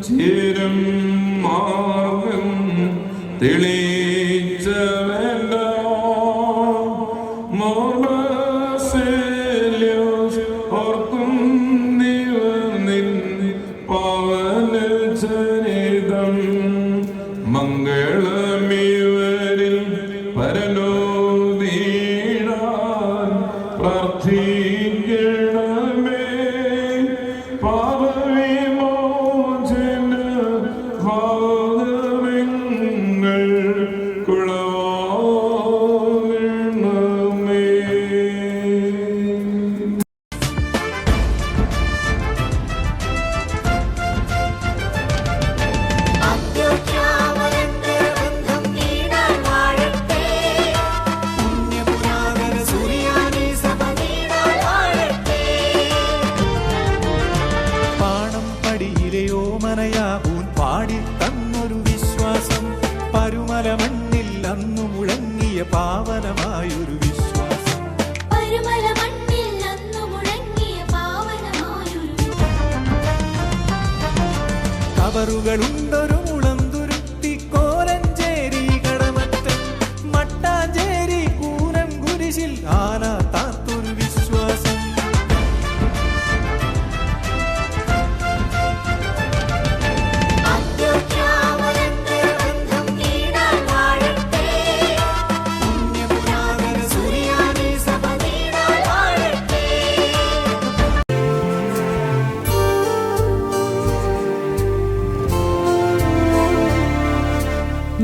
ചേരും മാർഗം തെളിച്ചവല്ല മോർ ബസേലിയോസ് ഓർക്കും നിൻ പാവന ചരിതം മംഗളമിവരിൽ പരലോദീടാൻ പ്രാർത്ഥിക്കണമേ. പാപവിമോചന ഭാഗങ്ങൾ മുഴങ്ങിയ പാവനമായൊരു വിശ്വാസം. പരുമല മണ്ണിൽ അന്നു മുഴങ്ങിയ പാവനമായൊരു കവറുകളുണ്ടൊരു മുളം തുരുത്തി കോലഞ്ചേരി കടമറ്റം മട്ടാഞ്ചേരി കൂനം കുരിശിൽ ആന താർത്തൊരു വിശ്വാസം.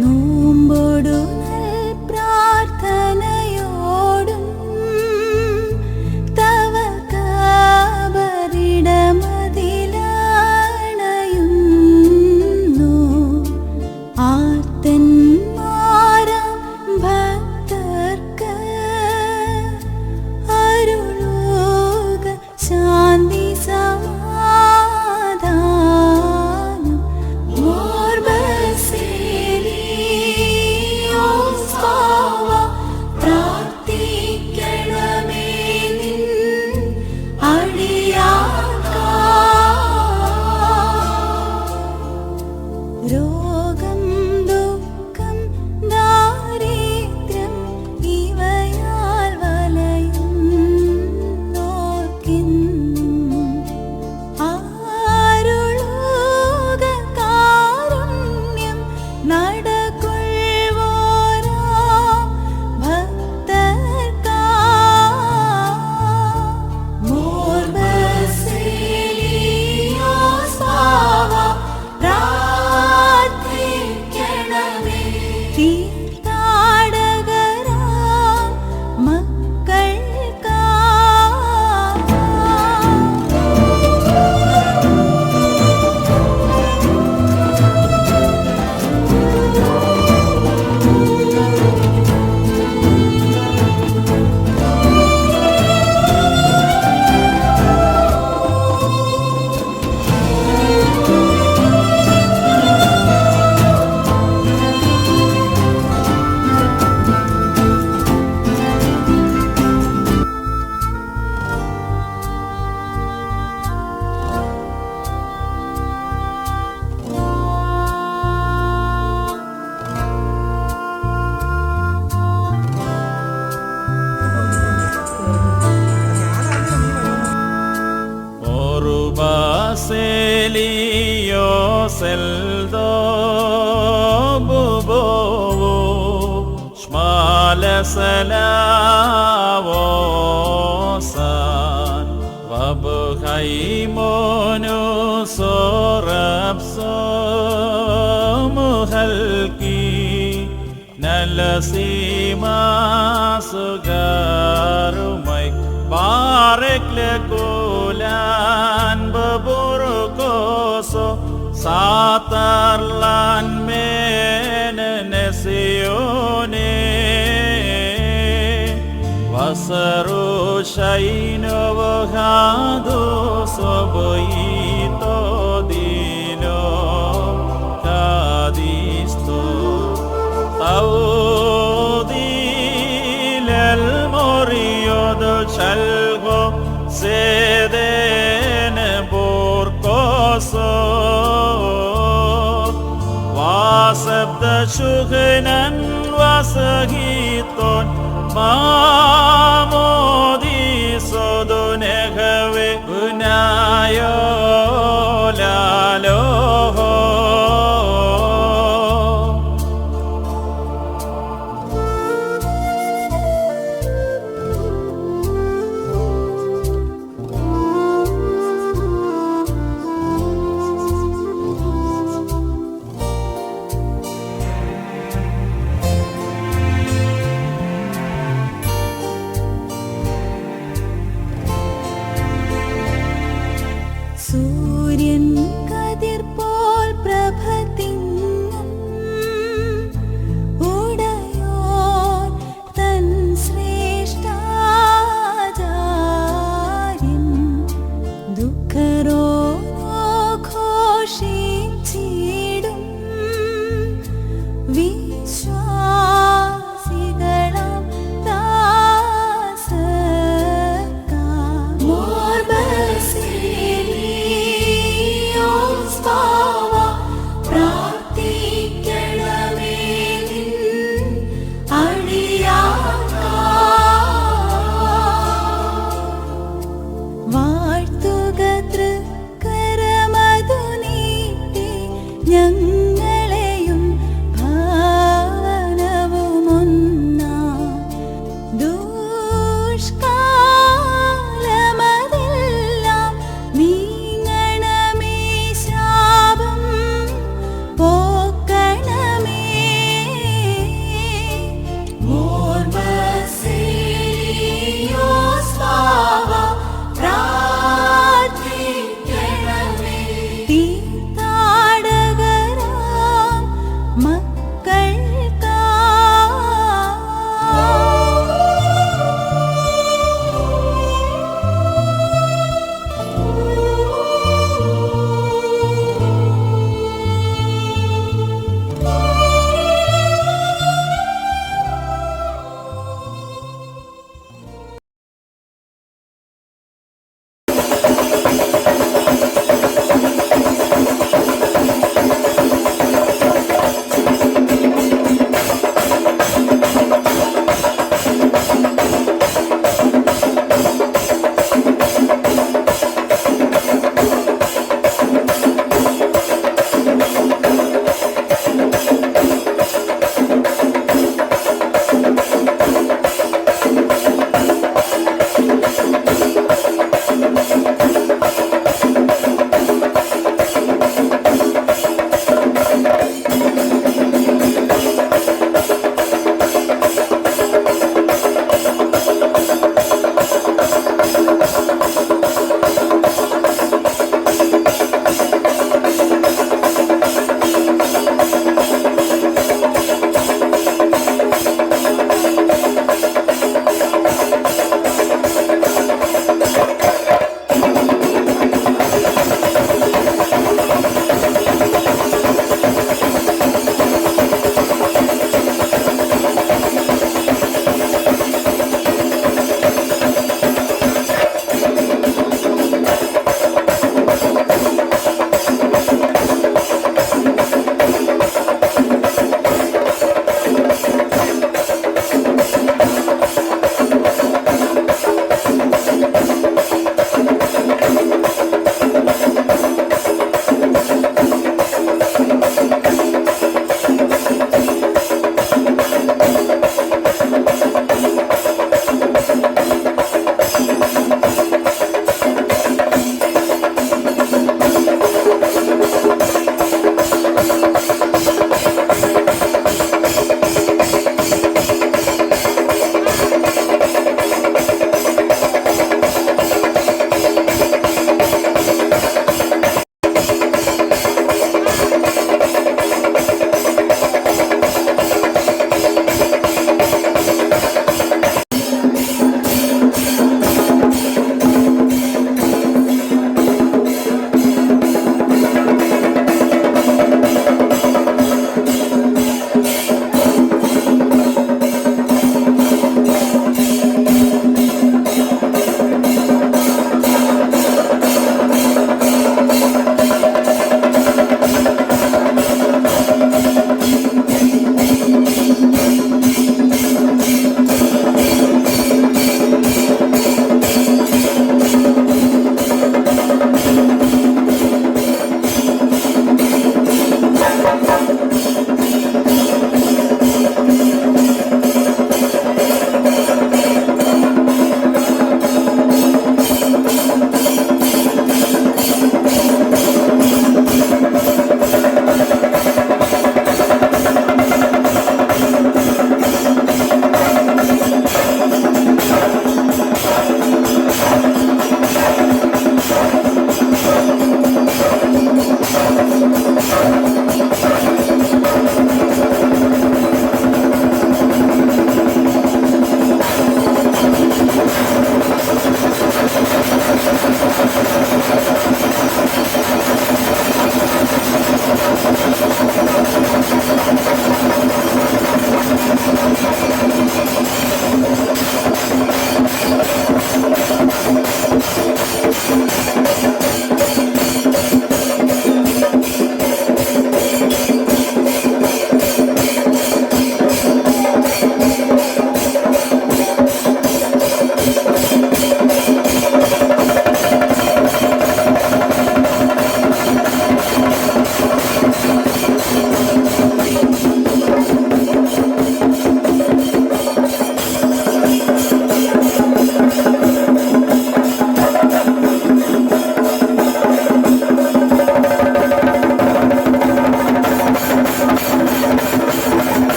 നോമ്പോടു പ്രാർത്ഥനയോടും തവ കബറിടമതിലണയുന്നു ആർത്തന്മാരാം ഭക്തർക്ക് അരുളുക ശാന്തി സമാധാനം. പ്രാർത്ഥിക്കണമേ നിൻ അടിയാർക്കായി. രോഗം ദുഃഖം ദാരിദ്ര്യം ഇവയാൽ വലയുന്നോർക്കെന്നും അരുളുക കാരുണ്യം നടകൊള്ളുവോരാ ഭക്തർക്കായി. മോർ ബസേലിയോസ് ബാവ പ്രാർത്ഥിക്കണമേ തീർത്ഥാടകരാം മക്കൾക്കായി. Baselios eldo bubovo shmale salavosan vabhaimonu sorapso muhalki nalasima sugarumai barek lekulan beburkoso satarlan menesione vasaru shaino vahadu soboito dino kadisto taudilel moriodo chalgo seden borkoso vasabda shugnan vasahiton mamodi sodonegave unayo laloho സൂര്യൻ കതിർ പോൽ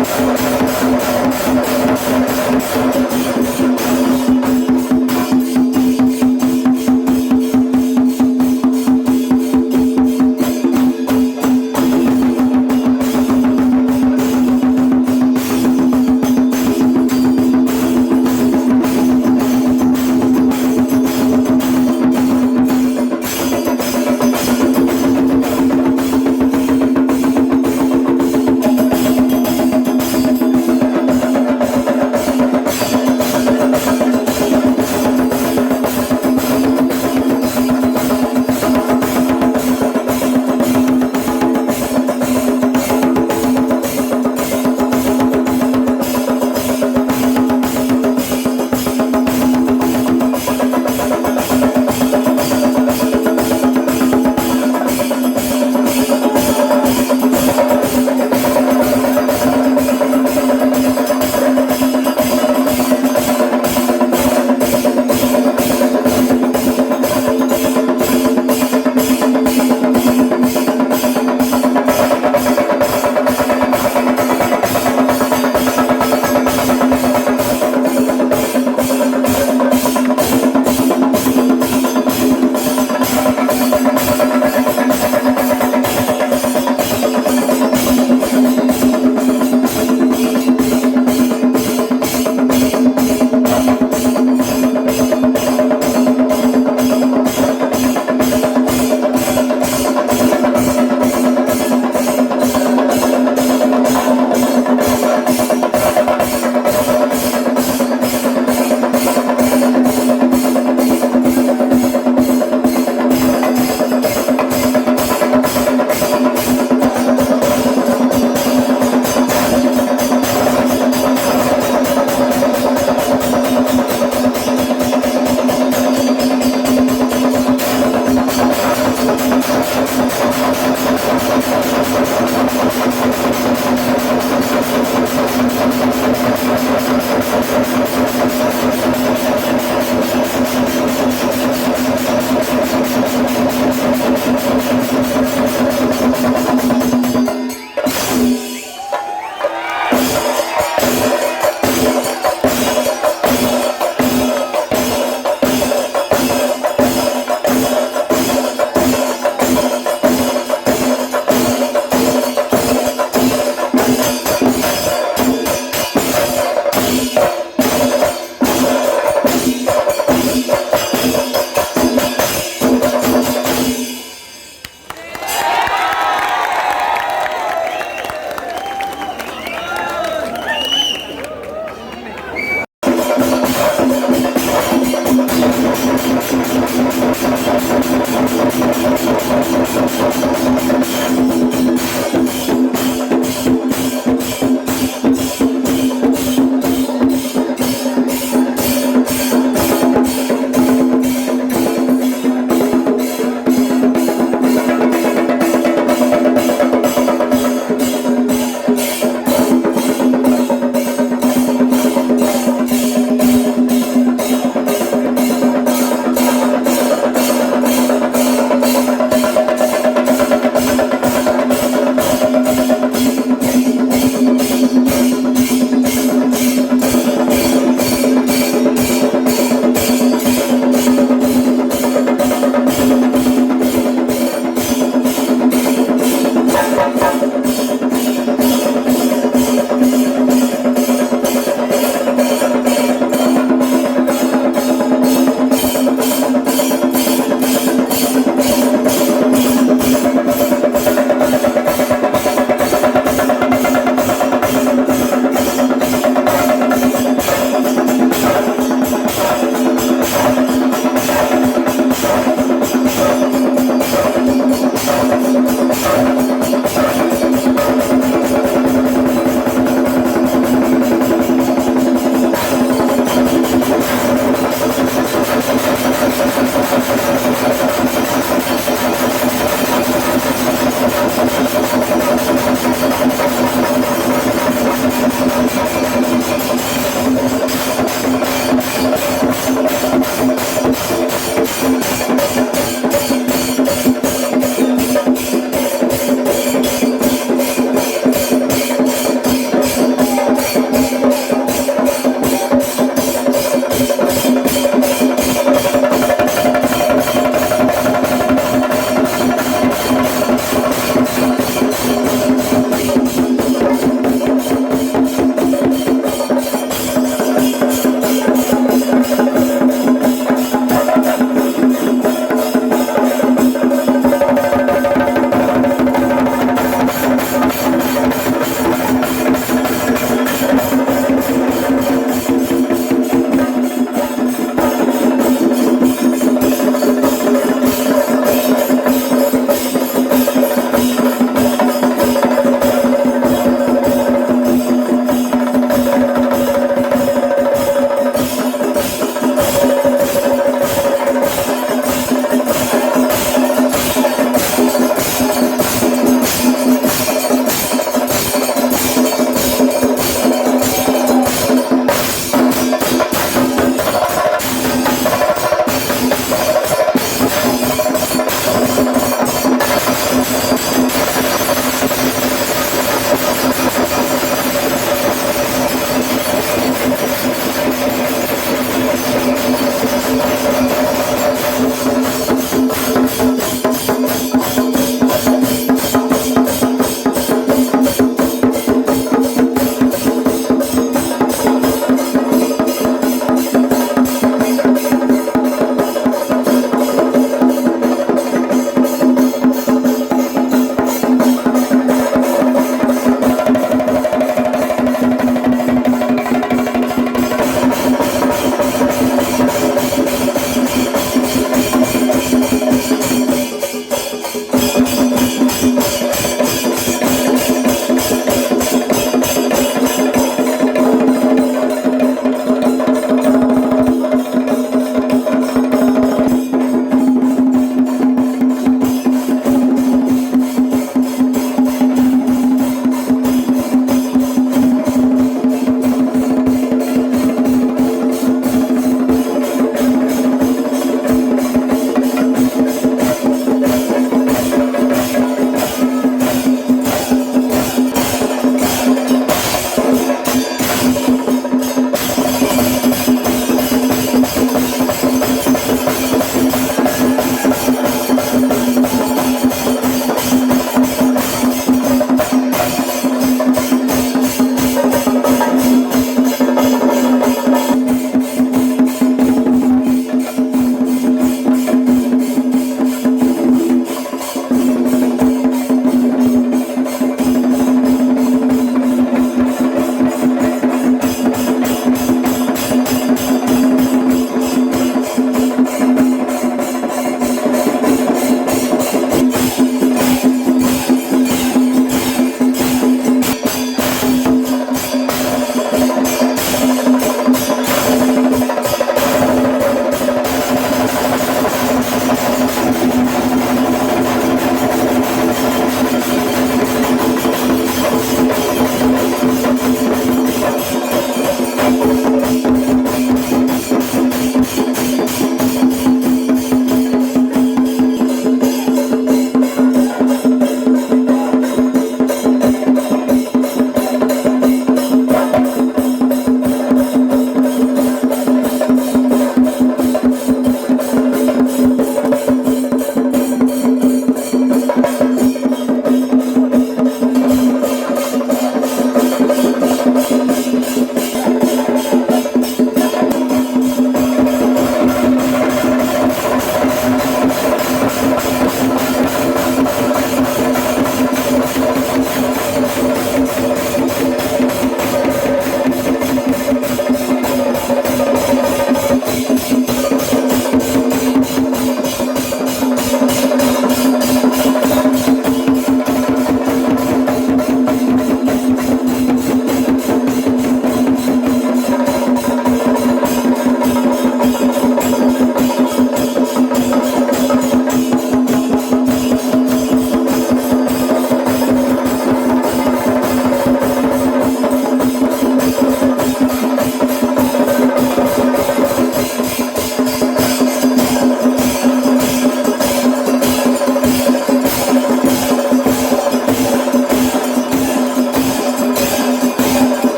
Thank you.